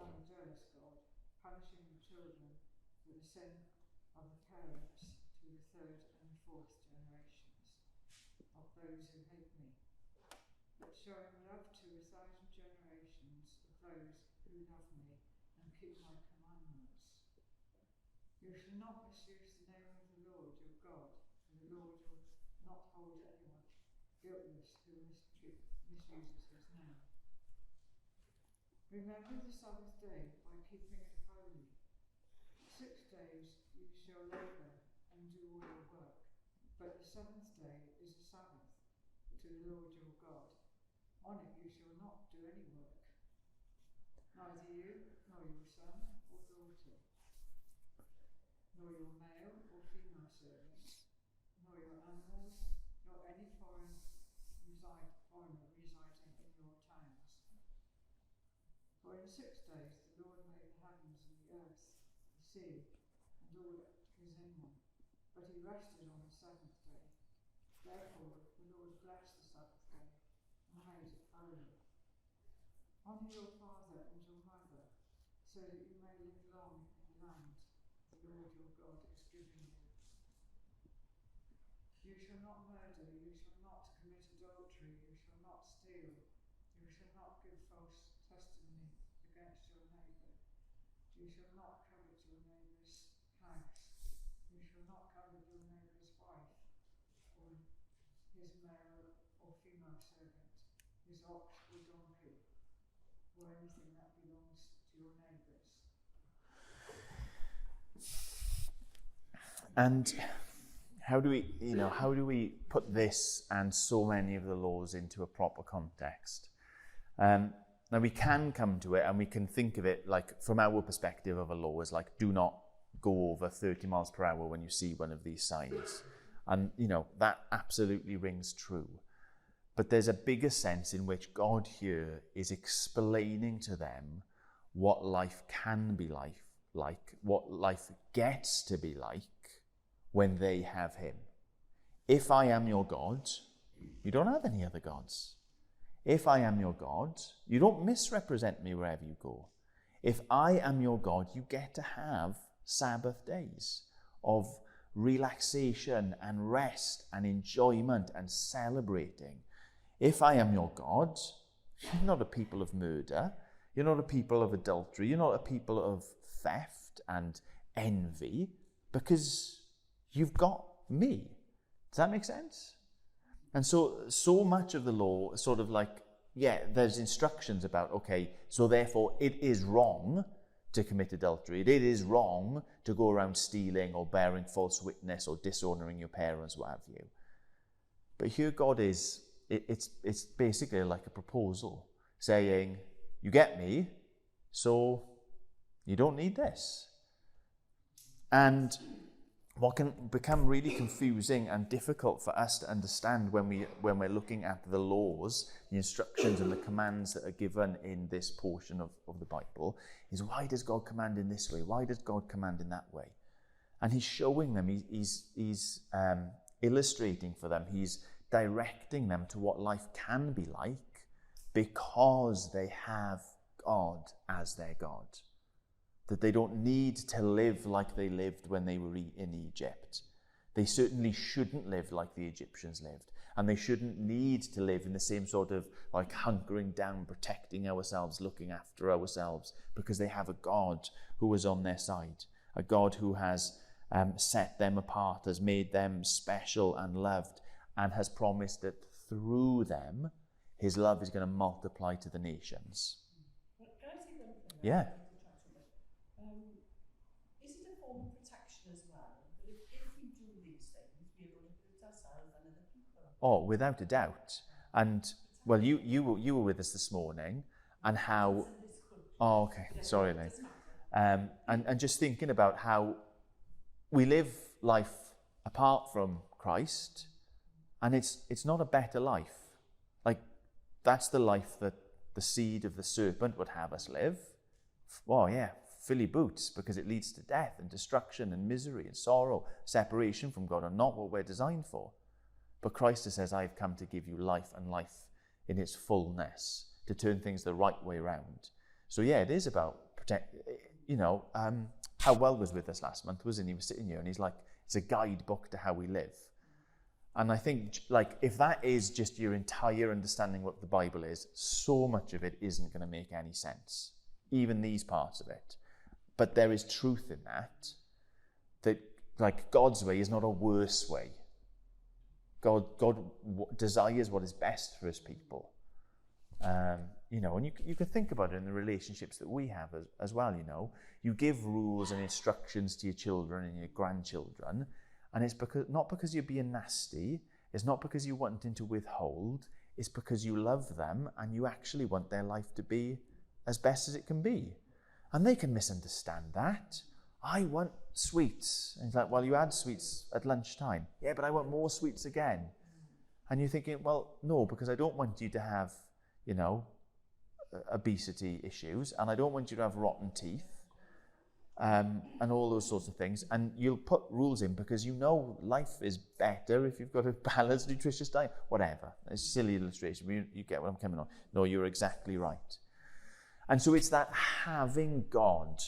am a jealous God, punishing the children for the sin of the parents to the third and fourth generations of those who hate me, but showing love to 1,000 generations of those who love me and keep my commandments. You shall not misuse the name of the Lord your God, for the Lord will not hold anyone guiltless who misuses his name. Remember the Sabbath day by keeping it holy. 6 days you shall labour and do all your work, but the seventh day is a Sabbath to the Lord your God. On it you shall not do any work, neither you, nor your son or daughter, nor your male or female servant, nor your animals, nor any foreigner residing in your towns. For in 6 days the Lord made the heavens and the earth, the sea, and all that is in them, but he rested on the seventh day. Therefore the Lord blessed the Sabbath day and made it holy. Honour your father and your mother, so that you may live long in the land the Lord your God is giving you. You shall not murder, you shall not commit adultery, you shall not steal, you shall not give false testimony against your neighbour, you shall not covet your neighbour's house, you shall not covet your neighbour's wife, or his male or female servant, his ox or donkey, or anything that belongs to your neighbours. And how do we put this and so many of the laws into a proper context? Now we can come to it and we can think of it like, from our perspective of a law, as like, do not go over 30 miles per hour when you see one of these signs. And, that absolutely rings true. But there's a bigger sense in which God here is explaining to them what life can be like, what life gets to be like when they have him. If I am your God, you don't have any other gods. If I am your God, you don't misrepresent me wherever you go. If I am your God, you get to have Sabbath days of relaxation and rest and enjoyment and celebrating. If I am your God, you're not a people of murder. You're not a people of adultery. You're not a people of theft and envy, because you've got me. Does that make sense? And so much of the law is sort of like, there's instructions about, okay, so therefore it is wrong to commit adultery. It is wrong to go around stealing or bearing false witness or dishonoring your parents, what have you. But here God is, it's basically like a proposal saying, you get me, so you don't need this. And what can become really confusing and difficult for us to understand when we're looking at the laws, the instructions and the commands that are given in this portion of the Bible is, why does God command in this way? Why does God command in that way? And he's showing them, he's illustrating for them, he's directing them to what life can be like because they have God as their God. That they don't need to live like they lived when they were in Egypt. They certainly shouldn't live like the Egyptians lived. And they shouldn't need to live in the same sort of like hunkering down, protecting ourselves, looking after ourselves, because they have a God who is on their side. A God who has set them apart, has made them special and loved, and has promised that through them, his love is going to multiply to the nations. Can I say one thing? Yeah. Is it a form of protection as well? That if we do these things, we're going to protect ourselves and other people? Oh, without a doubt. And, well, you were with us this morning, and how... Oh, okay. Sorry, Elaine. And just thinking about how we live life apart from Christ, and it's not a better life. Like, that's the life that the seed of the serpent would have us live. Oh, yeah, filly boots, because it leads to death and destruction and misery and sorrow, separation from God, and not what we're designed for. But Christ says, I've come to give you life, and life in its fullness, to turn things the right way around. So yeah, it is about how Well was with us last month, wasn't he? He was sitting here and he's like, it's a guidebook to how we live. And I think, like, if that is just your entire understanding what the Bible is, so much of it isn't going to make any sense, even these parts of it. But there is truth in that like, God's way is not a worse way. God desires what is best for his people. And you can think about it in the relationships that we have as well, You give rules and instructions to your children and your grandchildren, and it's not because you're being nasty, it's not because you're wanting to withhold, it's because you love them and you actually want their life to be as best as it can be. And they can misunderstand that. I want sweets. And it's like, well, you had sweets at lunchtime. Yeah, but I want more sweets again. And you're thinking, well, no, because I don't want you to have, obesity issues, and I don't want you to have rotten teeth, and all those sorts of things. And you'll put rules in because life is better if you've got a balanced, nutritious diet. Whatever. It's a silly illustration, but you get what I'm coming on. No, you're exactly right. And so it's that having God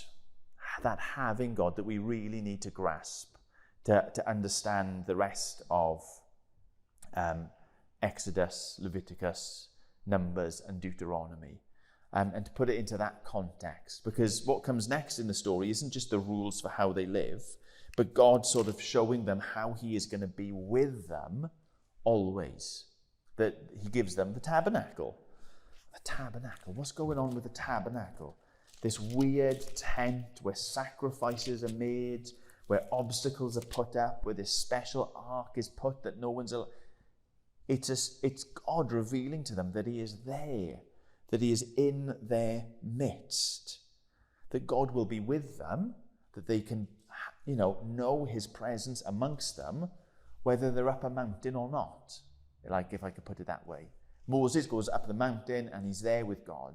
that we really need to grasp to understand the rest of Exodus, Leviticus, Numbers, and Deuteronomy. And to put it into that context, because what comes next in the story isn't just the rules for how they live, but God sort of showing them how he is going to be with them always. That he gives them the tabernacle. The tabernacle. What's going on with the tabernacle? This weird tent where sacrifices are made, where obstacles are put up, where this special ark is put that no one's... It's God revealing to them that he is there, that he is in their midst, that God will be with them, that they can, know his presence amongst them, whether they're up a mountain or not, like, if I could put it that way. Moses goes up the mountain and he's there with God,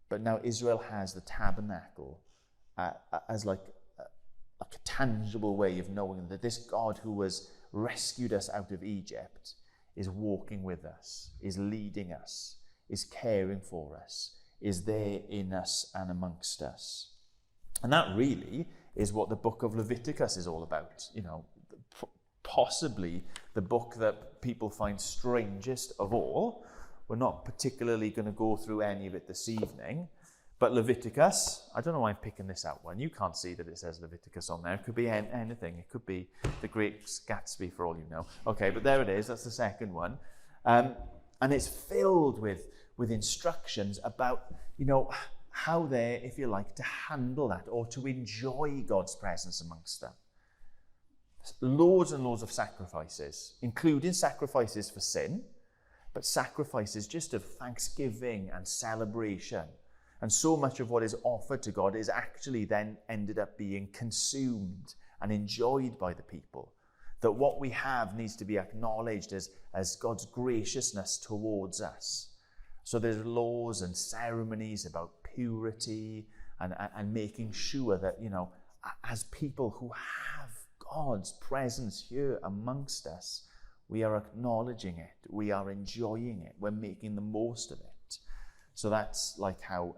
but now Israel has the tabernacle as like a tangible way of knowing that this God who has rescued us out of Egypt is walking with us, is leading us, is caring for us, is there in us and amongst us. And that really is what the book of Leviticus is all about. Possibly the book that people find strangest of all. We're not particularly going to go through any of it this evening, but Leviticus, I don't know why I'm picking this out one. You can't see that it says Leviticus on there. It could be anything. It could be the Great Gatsby for all you know. Okay, but there it is. That's the second one. And it's filled with instructions about, how they're, if you like, to handle that or to enjoy God's presence amongst them. Loads and loads of sacrifices, including sacrifices for sin, but sacrifices just of thanksgiving and celebration. And so much of what is offered to God is actually then ended up being consumed and enjoyed by the people. That what we have needs to be acknowledged as God's graciousness towards us. So there's laws and ceremonies about purity and making sure that, as people who have God's presence here amongst us, we are acknowledging it, we are enjoying it, we're making the most of it. So that's like how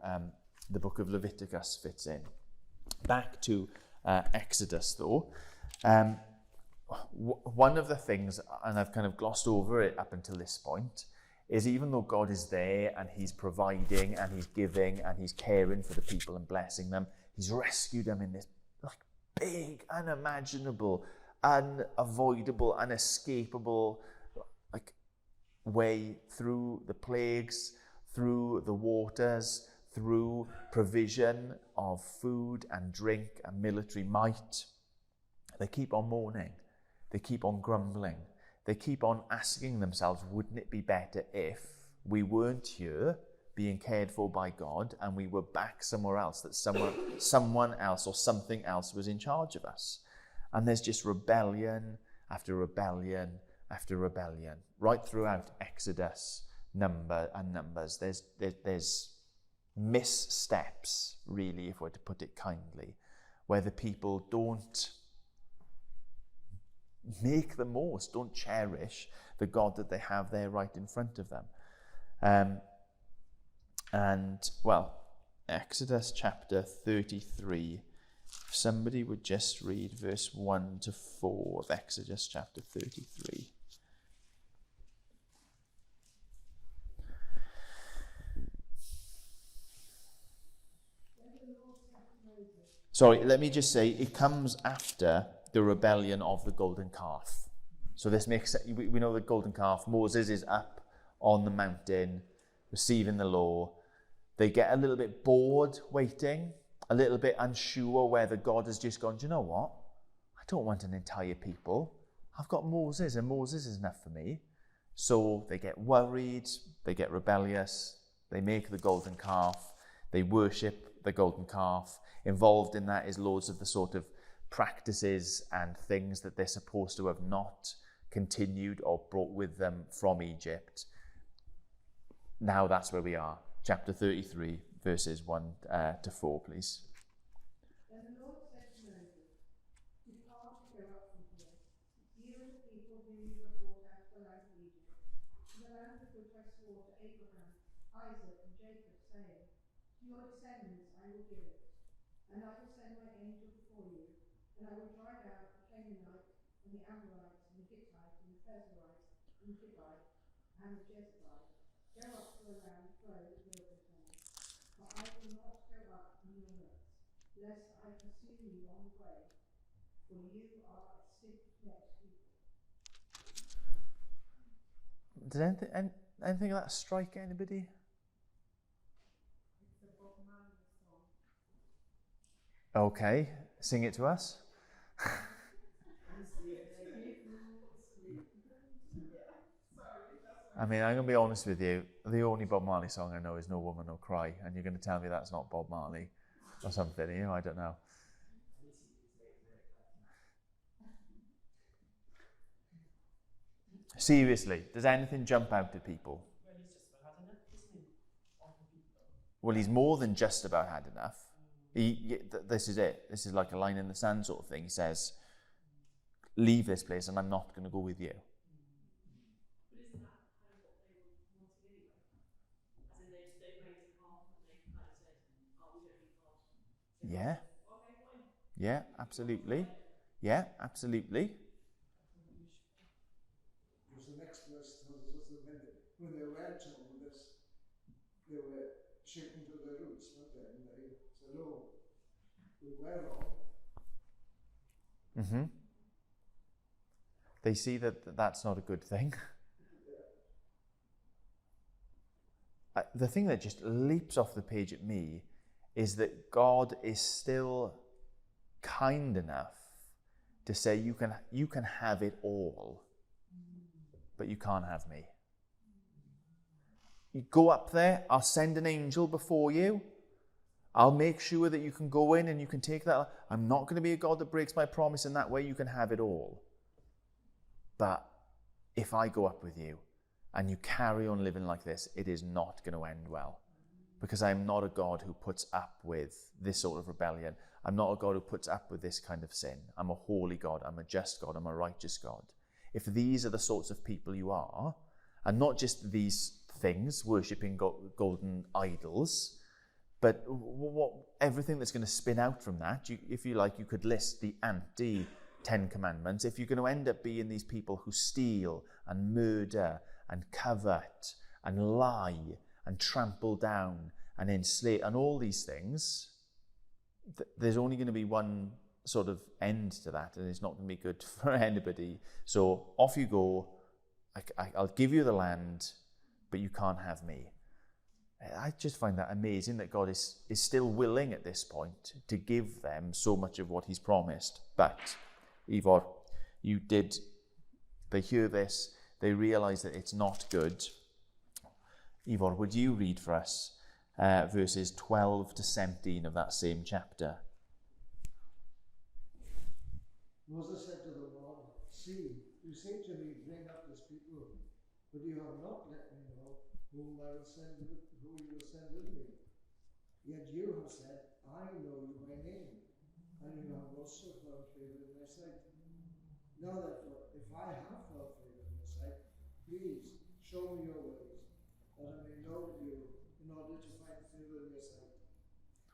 the book of Leviticus fits in. Back to Exodus though. One of the things, and I've kind of glossed over it up until this point, is even though God is there and he's providing and he's giving and he's caring for the people and blessing them, he's rescued them in this like big, unimaginable, unavoidable, unescapable like way through the plagues, through the waters, through provision of food and drink and military might. They keep on mourning. They keep on grumbling. They keep on asking themselves, wouldn't it be better if we weren't here being cared for by God and we were back somewhere else, that someone else or something else was in charge of us? And there's just rebellion after rebellion after rebellion. Right throughout Exodus, Numbers, there's missteps, really, if we're to put it kindly, where the people don't make the most, don't cherish the God that they have there right in front of them. Exodus chapter 33, if somebody would just read verse 1 to 4 of Exodus chapter 33. Sorry, let me just say, it comes after the rebellion of the golden calf. So this makes sense. We know the golden calf, Moses is up on the mountain, receiving the law. They get a little bit bored waiting, a little bit unsure whether God has just gone, do you know what? I don't want an entire people. I've got Moses, and Moses is enough for me. So they get worried, they get rebellious, they make the golden calf, they worship the golden calf. Involved in that is loads of the sort of practices and things that they're supposed to have not continued or brought with them from Egypt. Now that's where we are. Chapter 33, verses 1 to 4, please. Then the Lord said to Moses, "Depart and go up from here, you and the people whom you have brought out of the land of Egypt, to the land of which I swore to Abraham, Isaac, and Jacob, saying, to your descendants I will give it. And I will send my angel before you, and I will drive out the Canaanite, and the Amorite, and the Hittite, and the Pezerite, and the Hivite, and the Jebusite. Go up to a land flowing with milk and honey. For I will not go up in your midst, lest I pursue you on the way, for you are a stiff-necked people." Did anything of that strike anybody? It's the Bob Marley song. Okay, sing it to us. I mean, I'm going to be honest with you. The only Bob Marley song I know is No Woman, No Cry. And you're going to tell me that's not Bob Marley or something, I don't know. Seriously, does anything jump out at people? Well, he's just about had enough, isn't he? Of the people. Well, he's more than just about had enough. This is it. This is like a line in the sand sort of thing. He says, leave this place and I'm not going to go with you. But isn't that kind of what they were wanting anyway? As in they've made a calf and they kind of said, oh, we don't need God. Yeah. Okay, fine. Yeah, absolutely. Yeah, absolutely. Because the next verse tells us that when they were told this, they were shaken to their roots, weren't they? And they said, oh, we were wrong. Mm-hmm. They see that that's not a good thing. The thing that just leaps off the page at me is that God is still kind enough to say, you can have it all, but you can't have me. You go up there, I'll send an angel before you. I'll make sure that you can go in and you can take that. I'm not going to be a God that breaks my promise in that way. You can have it all. But if I go up with you and you carry on living like this, it is not going to end well. Because I'm not a God who puts up with this sort of rebellion. I'm not a God who puts up with this kind of sin. I'm a holy God. I'm a just God. I'm a righteous God. If these are the sorts of people you are, and not just these things, worshipping golden idols, but everything that's going to spin out from that, if you like, you could list the anti-10 Commandments. If you're going to end up being these people who steal and murder and covet and lie and trample down and enslave and all these things, there's only going to be one sort of end to that, and it's not going to be good for anybody. So off you go. I'll give you the land, but you can't have me. I just find that amazing that God is still willing at this point to give them so much of what he's promised. But, Ivor, they hear this, they realise that it's not good. Ivor, would you read for us verses 12 to 17 of that same chapter? Moses said to the Lord, "See, you say to me, bring up this people, but you have not let me know who you will send with me. Yet you have said, I know you by name, and you have also found favor in my sight. Now therefore, if I have found favor in your sight, please show me your ways, that I may know you in order to find favor in your sight.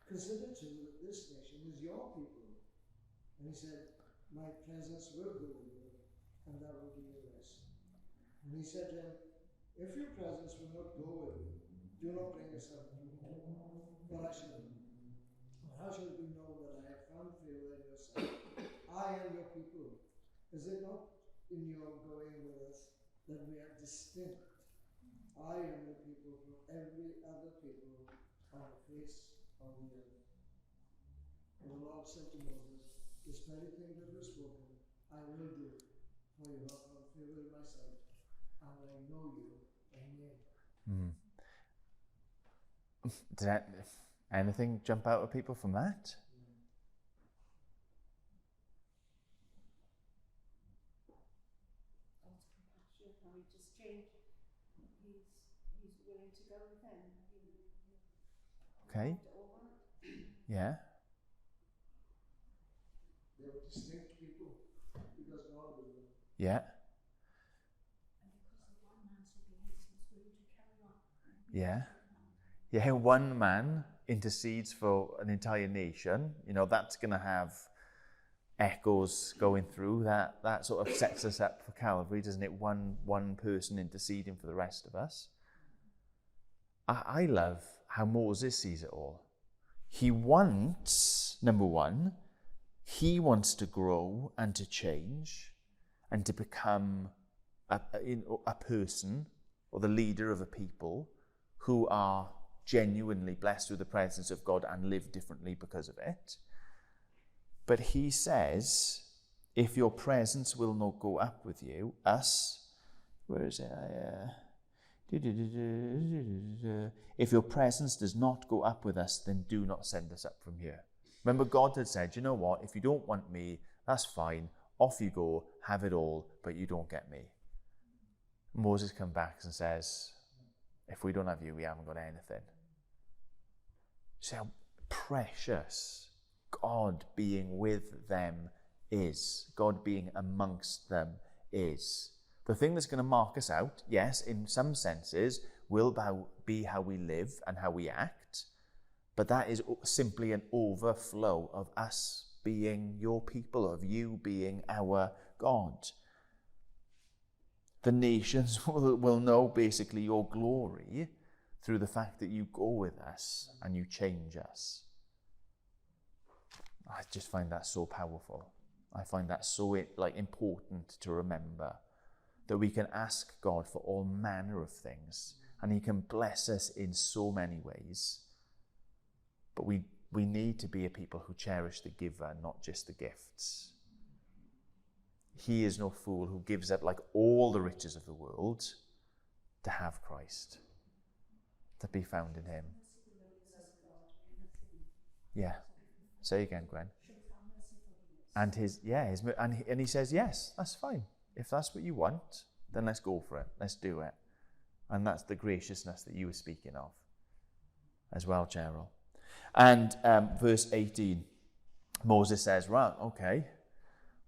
Consider too that this nation is your people." And he said, "My presence will go with you, and that will be your rest." And he said to him, "If your presence will not go with you, do not bring us up from here. But how shall it be known that I have found favor in your sight, I and your people? Is it not in your going with us that we are distinct, I and your people, from every other people on the face of the earth?" And the Lord said to Moses, "This very thing that was spoken, I will do, for you have found favor in my sight, and I know you by name." Did anything jump out at people from that? God's compassion, how he just changed. He's willing to go with them. Okay. Yeah. They were distinct people because God was them. Yeah. And because of one man's obedience, he was willing to carry on. Yeah. Yeah, one man intercedes for an entire nation. That's going to have echoes going through. That sort of sets us up for Calvary, doesn't it? One person interceding for the rest of us. I love how Moses sees it all. He wants, number one, he wants to grow and to change and to become a person or the leader of a people who are genuinely blessed with the presence of God and live differently because of it. But he says, if your presence will not go up with you, where is it? If your presence does not go up with us, then do not send us up from here. Remember, God had said, you know what, if you don't want me, that's fine. Off you go, have it all, but you don't get me. Moses comes back and says, if we don't have you, we haven't got anything. See how precious God being with them is. God being amongst them is. The thing that's going to mark us out, yes, in some senses, will be how we live and how we act, but that is simply an overflow of us being your people, of you being our God. The nations will know basically your glory through the fact that you go with us and you change us. I just find that so powerful. I find that so important to remember, that we can ask God for all manner of things and he can bless us in so many ways. But we need to be a people who cherish the giver, not just the gifts. He is no fool who gives up like all the riches of the world to have Christ, to be found in him. Yeah. Say again, Gwen. And and he says, yes, that's fine. If that's what you want, then let's go for it. Let's do it. And that's the graciousness that you were speaking of as well, Cheryl. And verse 18, Moses says, right, okay,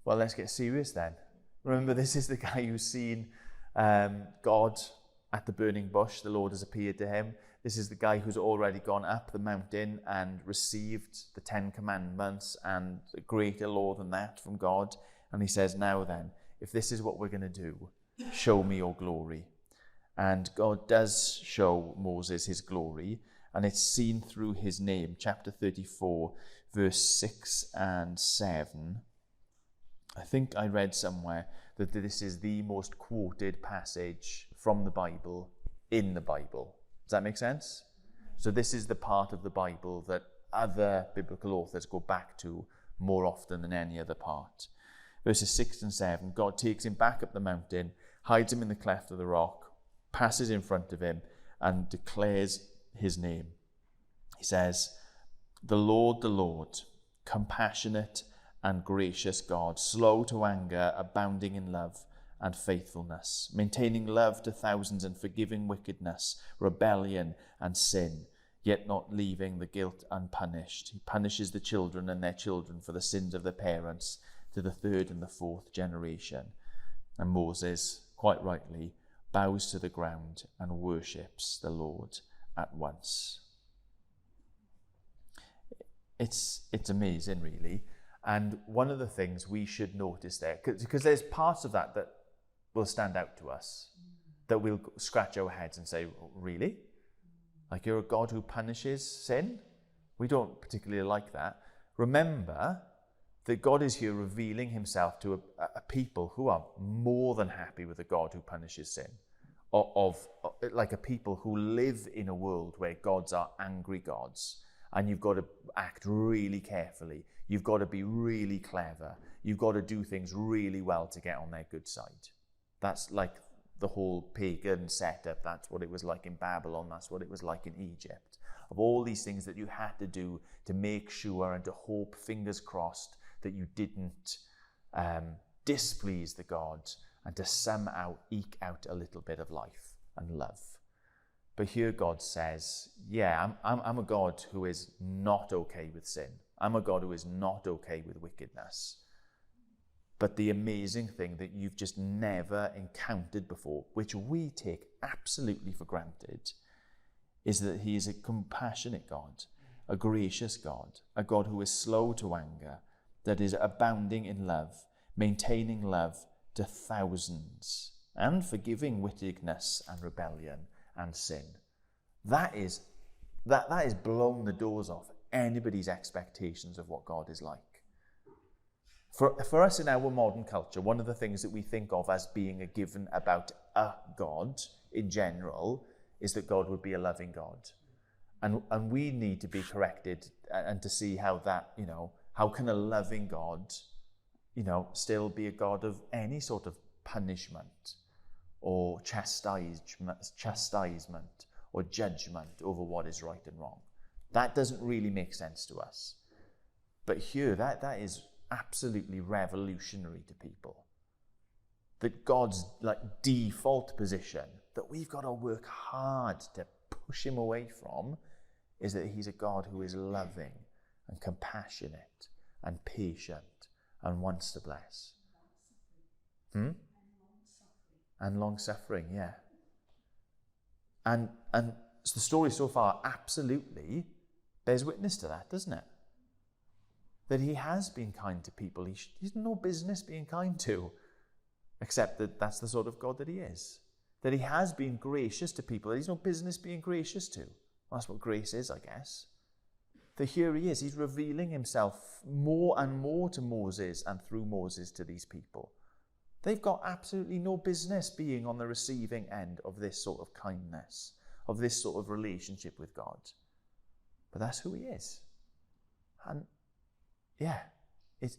well, let's get serious then. Remember, this is the guy who's seen God at the burning bush. The Lord has appeared to him. This is the guy who's already gone up the mountain and received the 10 Commandments and a greater law than that from God. And he says, now then, if this is what we're going to do, show me your glory. And God does show Moses his glory, and it's seen through his name. Chapter 34, verse 6 and 7. I think I read somewhere that this is the most quoted passage from the Bible in the Bible. Does that make sense? So this is the part of the Bible that other biblical authors go back to more often than any other part. Verses 6 and 7, God takes him back up the mountain, hides him in the cleft of the rock, passes in front of him, and declares his name. He says, the Lord, compassionate and gracious God, slow to anger, abounding in love and faithfulness, maintaining love to thousands and forgiving wickedness, rebellion and sin, yet not leaving the guilt unpunished. He punishes the children and their children for the sins of their parents to the 3rd and the 4th generation. And Moses, quite rightly, bows to the ground and worships the Lord at once. It's amazing, really. And one of the things we should notice there, because there's parts of that will stand out to us, that we'll scratch our heads and say, really? Like, you're a God who punishes sin? We don't particularly like that. Remember that God is here revealing himself to a people who are more than happy with a God who punishes sin. Like a people who live in a world where gods are angry gods, and you've got to act really carefully. You've got to be really clever. You've got to do things really well to get on their good side. That's like the whole pagan setup. That's what it was like in Babylon. That's what it was like in Egypt. Of all these things that you had to do to make sure and to hope, fingers crossed, that you didn't displease the gods and to somehow eke out a little bit of life and love. But here God says, yeah, I'm a God who is not okay with sin. I'm a God who is not okay with wickedness. But the amazing thing that you've just never encountered before, which we take absolutely for granted, is that he is a compassionate God, a gracious God, a God who is slow to anger, that is abounding in love, maintaining love to thousands, and forgiving wickedness and rebellion and sin. That is blown the doors off anybody's expectations of what God is like. For us in our modern culture, one of the things that we think of as being a given about a God in general is that God would be a loving God. And we need to be corrected and to see how that, how can a loving God, still be a God of any sort of punishment or chastisement or judgment over what is right and wrong. That doesn't really make sense to us. But here, that is absolutely revolutionary to people. That God's default position that we've got to work hard to push him away from is that he's a God who is loving and compassionate and patient and wants to bless. And long-suffering, yeah. And the story so far absolutely bears witness to that, doesn't it? That he has been kind to people he's no business being kind to, except that that's the sort of God that he is. That he has been gracious to people that he's no business being gracious to. Well, that's what grace is, I guess. That here he is, he's revealing himself more and more to Moses and through Moses to these people. They've got absolutely no business being on the receiving end of this sort of kindness, of this sort of relationship with God. But that's who he is. And yeah, it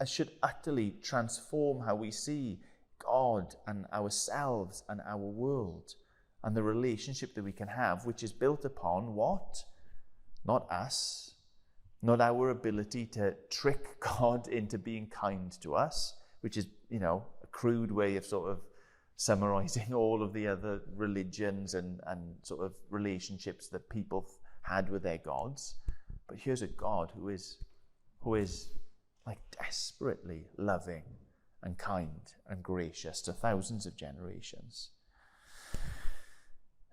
should utterly transform how we see God and ourselves and our world and the relationship that we can have, which is built upon what? Not us, not our ability to trick God into being kind to us, which is, a crude way of sort of summarizing all of the other religions and sort of relationships that people had with their gods. But here's a God who is like desperately loving and kind and gracious to thousands of generations.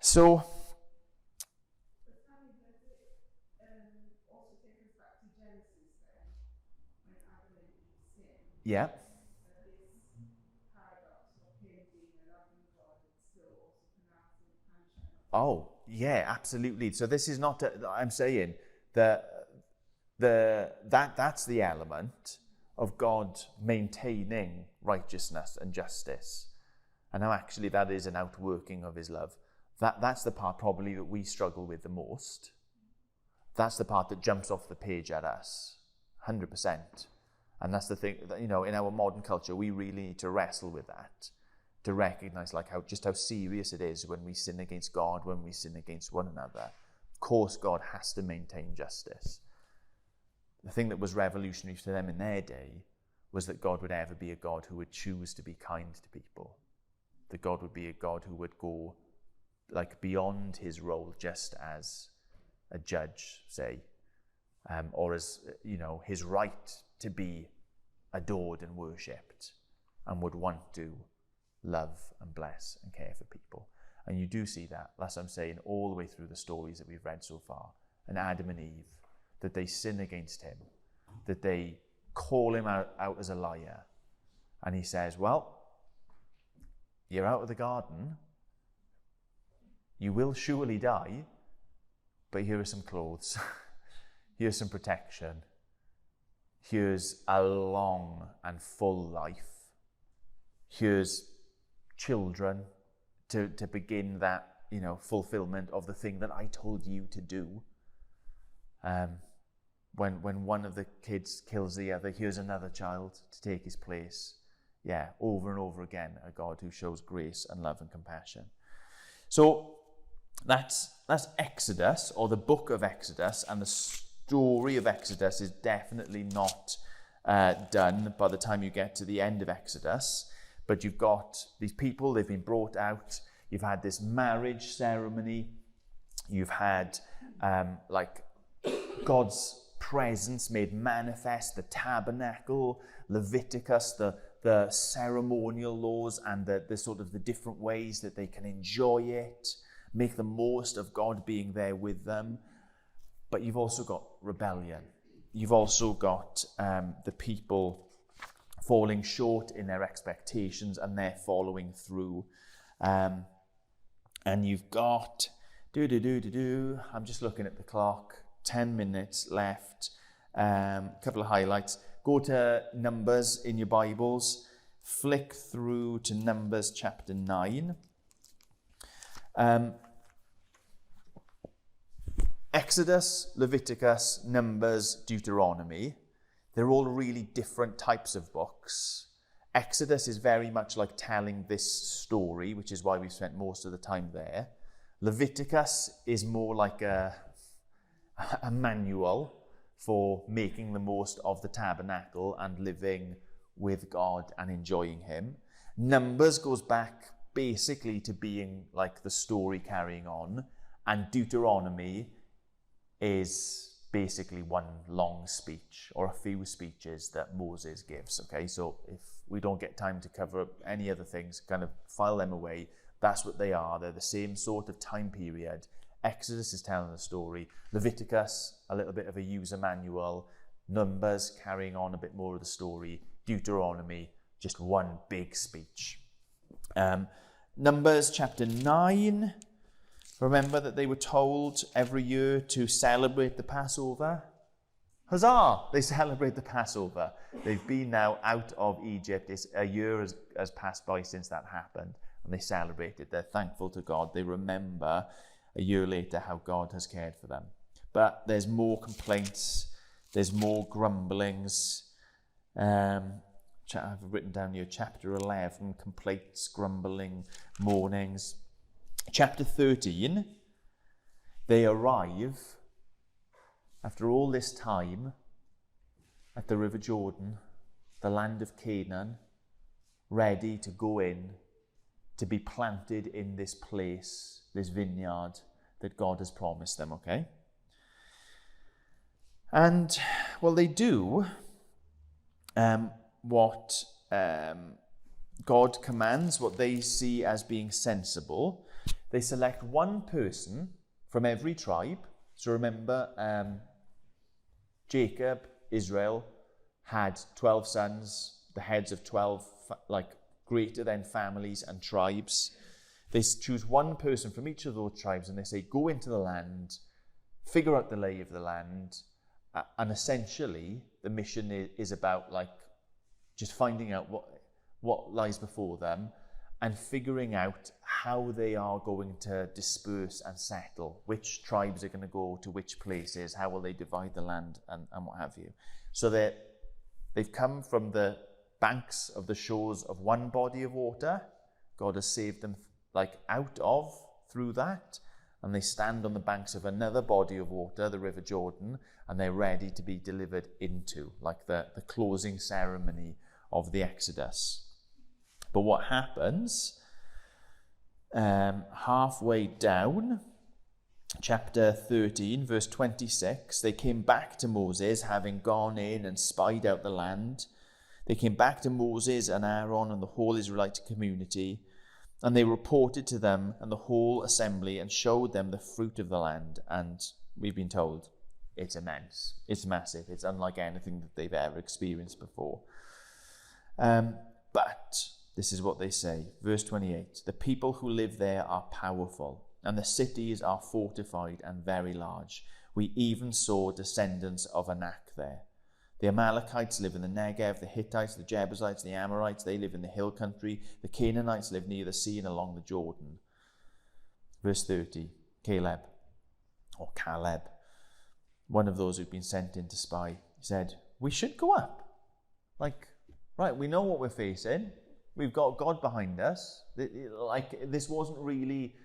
So, but Sammy, does it also take us back to Genesis then, when Adam and Eve sinned? yeah. This paradox of him being a loving God and still also pronouncing punishment. Oh, yeah, absolutely. So this is not, I'm saying that that's the element of God maintaining righteousness and justice. And now actually that is an outworking of his love. That's the part probably that we struggle with the most. That's the part that jumps off the page at us, 100%. And that's the thing that, in our modern culture, we really need to wrestle with that, to recognize how serious it is when we sin against God, when we sin against one another. Of course, God has to maintain justice. The thing that was revolutionary for them in their day was that God would ever be a God who would choose to be kind to people. That God would be a God who would go beyond his role just as a judge, say, or as, his right to be adored and worshipped, and would want to love and bless and care for people. And you do see that, that's what I'm saying, all the way through the stories that we've read so far. And Adam and Eve, that they sin against him, that they call him out as a liar. And he says, well, you're out of the garden. You will surely die, but here are some clothes. Here's some protection. Here's a long and full life. Here's children to begin that, fulfillment of the thing that I told you to do. When one of the kids kills the other, here's another child to take his place. Yeah, over and over again, a God who shows grace and love and compassion. So that's Exodus, or the book of Exodus, and the story of Exodus is definitely not done by the time you get to the end of Exodus. But you've got these people, they've been brought out, you've had this marriage ceremony, you've had God's presence made manifest, the tabernacle, Leviticus, the ceremonial laws, and the sort of the different ways that they can enjoy it, make the most of God being there with them. But you've also got rebellion. You've also got the people falling short in their expectations and their following through. And you've got, I'm just looking at the clock, 10 minutes left, a couple of highlights. Go to Numbers in your Bibles, flick through to Numbers chapter 9. Exodus, Leviticus, Numbers, Deuteronomy, they're all really different types of books. Exodus is very much like telling this story, which is why we've spent most of the time there. Leviticus is more like a manual for making the most of the tabernacle and living with God and enjoying him. Numbers goes back basically to being like the story carrying on, and Deuteronomy is basically one long speech or a few speeches that Moses gives. Okay, so if we don't get time to cover any other things, kind of file them away. That's what they are. They're the same sort of time period. Exodus is telling the story. Leviticus, a little bit of a user manual. Numbers, carrying on a bit more of the story. Deuteronomy, just one big speech. Numbers chapter 9. Remember that they were told every year to celebrate the Passover? Huzzah! They celebrate the Passover. They've been now out of Egypt. A year has passed by since that happened, and they celebrated. They're thankful to God. They remember a year later how God has cared for them. But there's more complaints. There's more grumblings. I've written down here, chapter 11, complaints, grumbling, mournings. Chapter 13, they arrive after all this time at the River Jordan, the land of Canaan, ready to go in, to be planted in this place, this vineyard that God has promised them, okay? And, well, they do what God commands, what they see as being sensible. They select one person from every tribe. So remember, Jacob, Israel, had 12 sons, the heads of 12, greater than families and tribes. They choose one person from each of those tribes and they say, go into the land, figure out the lay of the land, and essentially the mission is about just finding out what lies before them and figuring out how they are going to disperse and settle, which tribes are going to go to which places, how will they divide the land, and what have you. So they've come from the banks of the shores of one body of water. God has saved them through that, and they stand on the banks of another body of water, the River Jordan, and they're ready to be delivered into, like the closing ceremony of the Exodus. But what happens, halfway down, chapter 13, verse 26, they came back to Moses, having gone in and spied out the land. They came back to Moses and Aaron and the whole Israelite community, and they reported to them and the whole assembly and showed them the fruit of the land. And we've been told it's immense, it's massive, it's unlike anything that they've ever experienced before. But this is what they say, verse 28, the people who live there are powerful, and the cities are fortified and very large. We even saw descendants of Anak there. The Amalekites live in the Negev, the Hittites, the Jebusites, the Amorites, they live in the hill country. The Canaanites live near the sea and along the Jordan. Verse 30, Caleb, one of those who'd been sent in to spy, he said, we should go up. Right, we know what we're facing. We've got God behind us. This wasn't really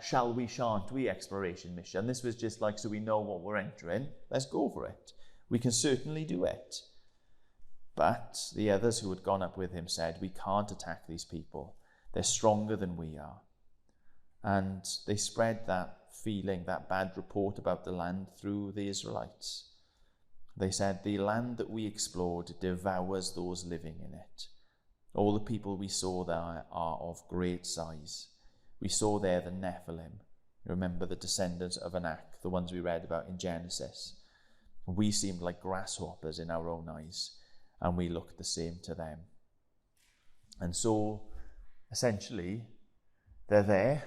shall we, shan't we exploration mission. This was just so we know what we're entering. Let's go for it. We can certainly do it. But the others who had gone up with him said, we can't attack these people. They're stronger than we are. And they spread that feeling, that bad report about the land through the Israelites. They said, the land that we explored devours those living in it. All the people we saw there are of great size. We saw there the Nephilim. Remember the descendants of Anak, the ones we read about in Genesis. We seemed like grasshoppers in our own eyes, and we looked the same to them. And so, essentially, they're there,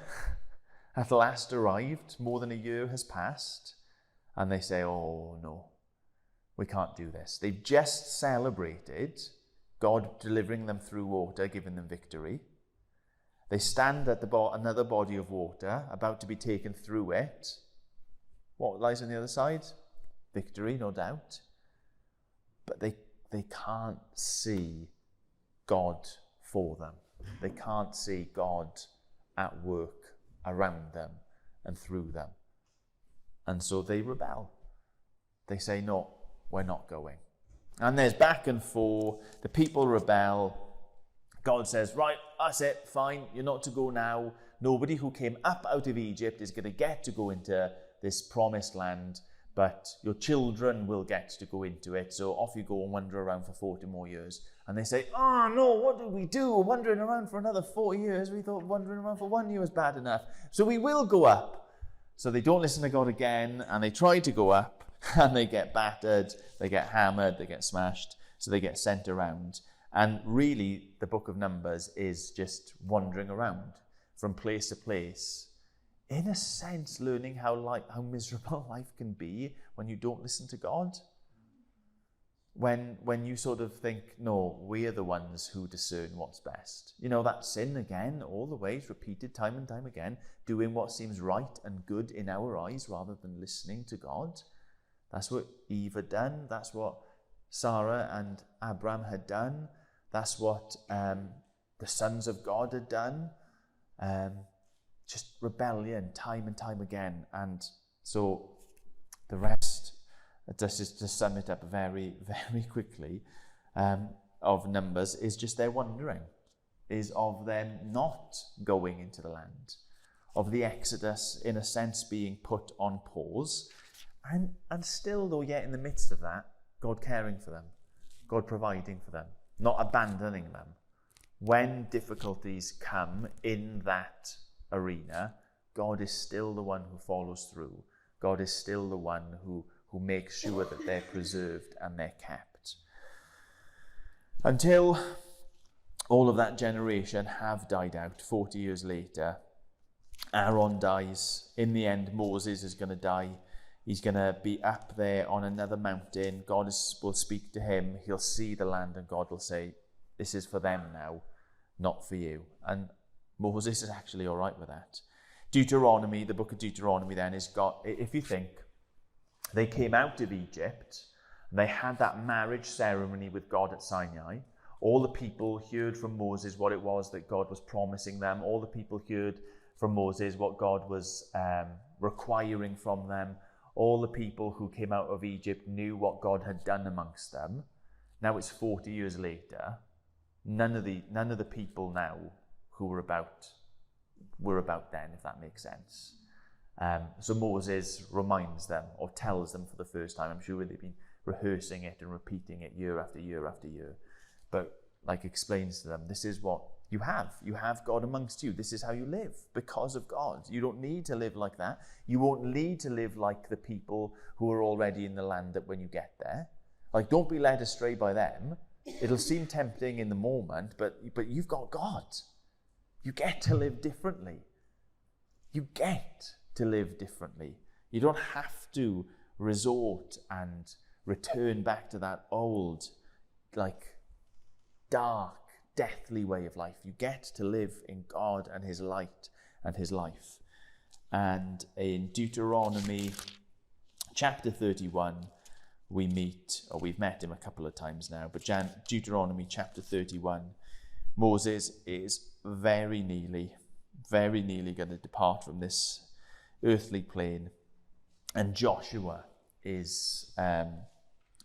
at last arrived, more than a year has passed, and they say, oh no, we can't do this. They've just celebrated God delivering them through water, giving them victory. They stand at another body of water, about to be taken through it. What lies on the other side? Victory, no doubt. But they can't see God for them. They can't see God at work around them and through them. And so they rebel. They say, no, we're not going. And there's back and forth. The people rebel. God says, right, that's it, fine, you're not to go now. Nobody who came up out of Egypt is going to get to go into this promised land, but your children will get to go into it. So off you go and wander around for 40 more years. And they say, oh no, what did we do? Wandering around for another 40 years. We thought wandering around for 1 year was bad enough. So we will go up. So they don't listen to God again, and they try to go up, and they get battered, they get hammered, they get smashed, so they get sent around. And really, the book of Numbers is just wandering around from place to place, in a sense, learning how miserable life can be when you don't listen to God. When you sort of think, no, we're the ones who discern what's best. You know, that sin again, all the ways, repeated time and time again, doing what seems right and good in our eyes rather than listening to God. That's what Eve had done. That's what Sarah and Abraham had done. That's what the sons of God had done. Just rebellion time and time again. And so the rest, just to sum it up very, very quickly, of Numbers is just their wandering, is of them not going into the land, of the Exodus, in a sense, being put on pause, and still, though, yet in the midst of that, God caring for them, God providing for them, not abandoning them. When difficulties come in that arena, God is still the one who follows through. God is still the one who makes sure that they're preserved and they're kept. Until all of that generation have died out, 40 years later, Aaron dies. In the end, Moses is going to die. He's going to be up there on another mountain. God will speak to him. He'll see the land, and God will say, this is for them now, not for you. And Moses is actually all right with that. Deuteronomy, the book of Deuteronomy then, is got, if you think, they came out of Egypt, they had that marriage ceremony with God at Sinai. All the people heard from Moses what it was that God was promising them. All the people heard from Moses what God was requiring from them. All the people who came out of Egypt knew what God had done amongst them. Now it's 40 years later. None of the people now who were about then, if that makes sense. So Moses reminds them, or tells them for the first time. I'm sure they've been rehearsing it and repeating it year after year after year. But explains to them, this is what you have. You have God amongst you. This is how you live because of God. You don't need to live like that. You won't need to live like the people who are already in the land that when you get there. Don't be led astray by them. It'll seem tempting in the moment, but you've got God. You get to live differently. You get to live differently. You don't have to resort and return back to that old, dark, deathly way of life. You get to live in God and his light and his life. And in Deuteronomy chapter 31, we've met him a couple of times now, but Deuteronomy chapter 31, Moses is very nearly going to depart from this earthly plane, and Joshua is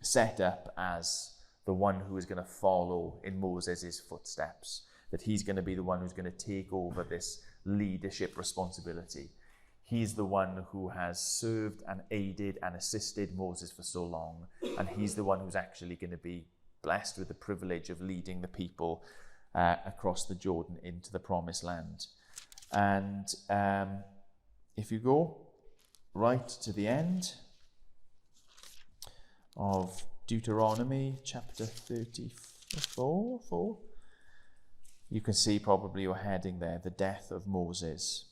set up as the one who is going to follow in Moses' footsteps, that he's going to be the one who's going to take over this leadership responsibility. He's the one who has served and aided and assisted Moses for so long, and he's the one who's actually going to be blessed with the privilege of leading the people across the Jordan into the promised land. And if you go right to the end of Deuteronomy chapter 34, you can see probably your heading there, the death of Moses.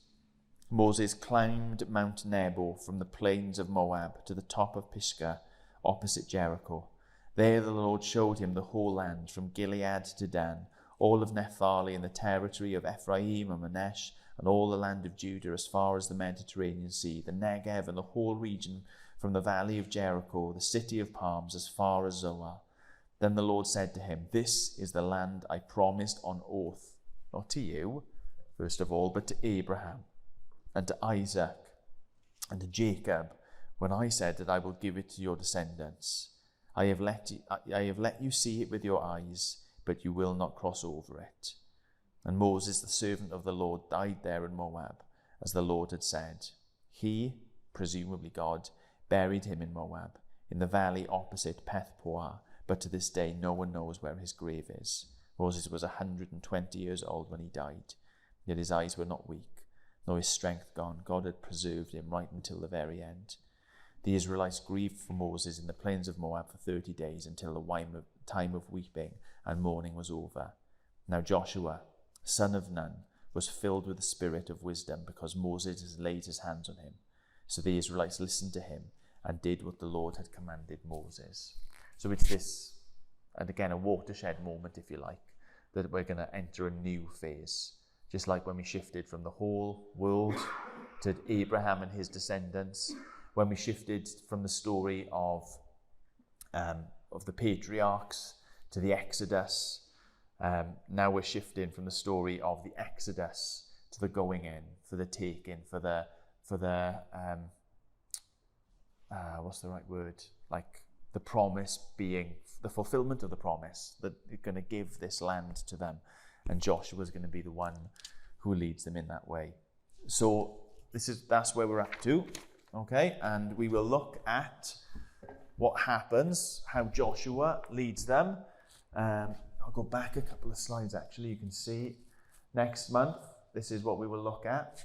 Moses climbed Mount Nebo from the plains of Moab to the top of Pisgah, opposite Jericho. There the Lord showed him the whole land, from Gilead to Dan, all of Naphtali and the territory of Ephraim and Manasseh, and all the land of Judah as far as the Mediterranean Sea, the Negev and the whole region from the valley of Jericho, the city of palms, as far as Zoar. Then the Lord said to him, this is the land I promised on oath, not to you, first of all, but to Abraham, and to Isaac, and to Jacob, when I said that I will give it to your descendants. I have let you see it with your eyes, but you will not cross over it. And Moses, the servant of the Lord, died there in Moab, as the Lord had said. He, presumably God, buried him in Moab, in the valley opposite Beth-peor, but to this day no one knows where his grave is. Moses was 120 years old when he died, yet his eyes were not weak, nor his strength gone. God had preserved him right until the very end. The Israelites grieved for Moses in the plains of Moab for 30 days until the time of weeping and mourning was over. Now Joshua, son of Nun, was filled with the spirit of wisdom because Moses had laid his hands on him. So the Israelites listened to him and did what the Lord had commanded Moses. So it's this, and again, a watershed moment, if you like, that we're going to enter a new phase. Just like when we shifted from the whole world to Abraham and his descendants, when we shifted from the story of the patriarchs to the Exodus. Now we're shifting from the story of the Exodus to the going in, for the taking, for the what's the right word? Like the promise being the fulfillment of the promise that you're going to give this land to them, and Joshua's going to be the one who leads them in that way. So that's where we're up to, okay? And we will look at what happens, how Joshua leads them. I'll go back a couple of slides actually. You can see next month, this is what we will look at,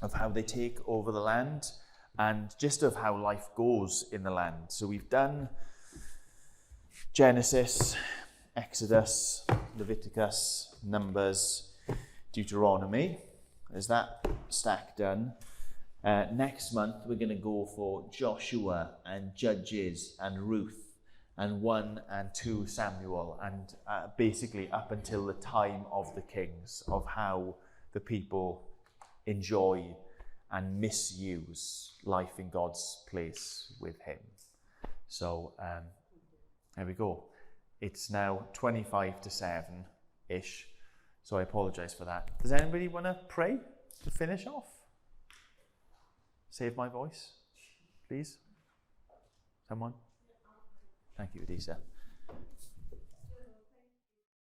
of how they take over the land and just of how life goes in the land. So we've done Genesis, Exodus, Leviticus, Numbers, Deuteronomy. There's that stack done. Next month, we're going to go for Joshua and Judges and Ruth and 1 and 2 Samuel, and basically up until the time of the kings, of how the people enjoy and misuse life in God's place with him. So there we go. It's now 25 to 7-ish, so I apologise for that. Does anybody want to pray to finish off? Save my voice, please. Someone? Thank you, Adisa.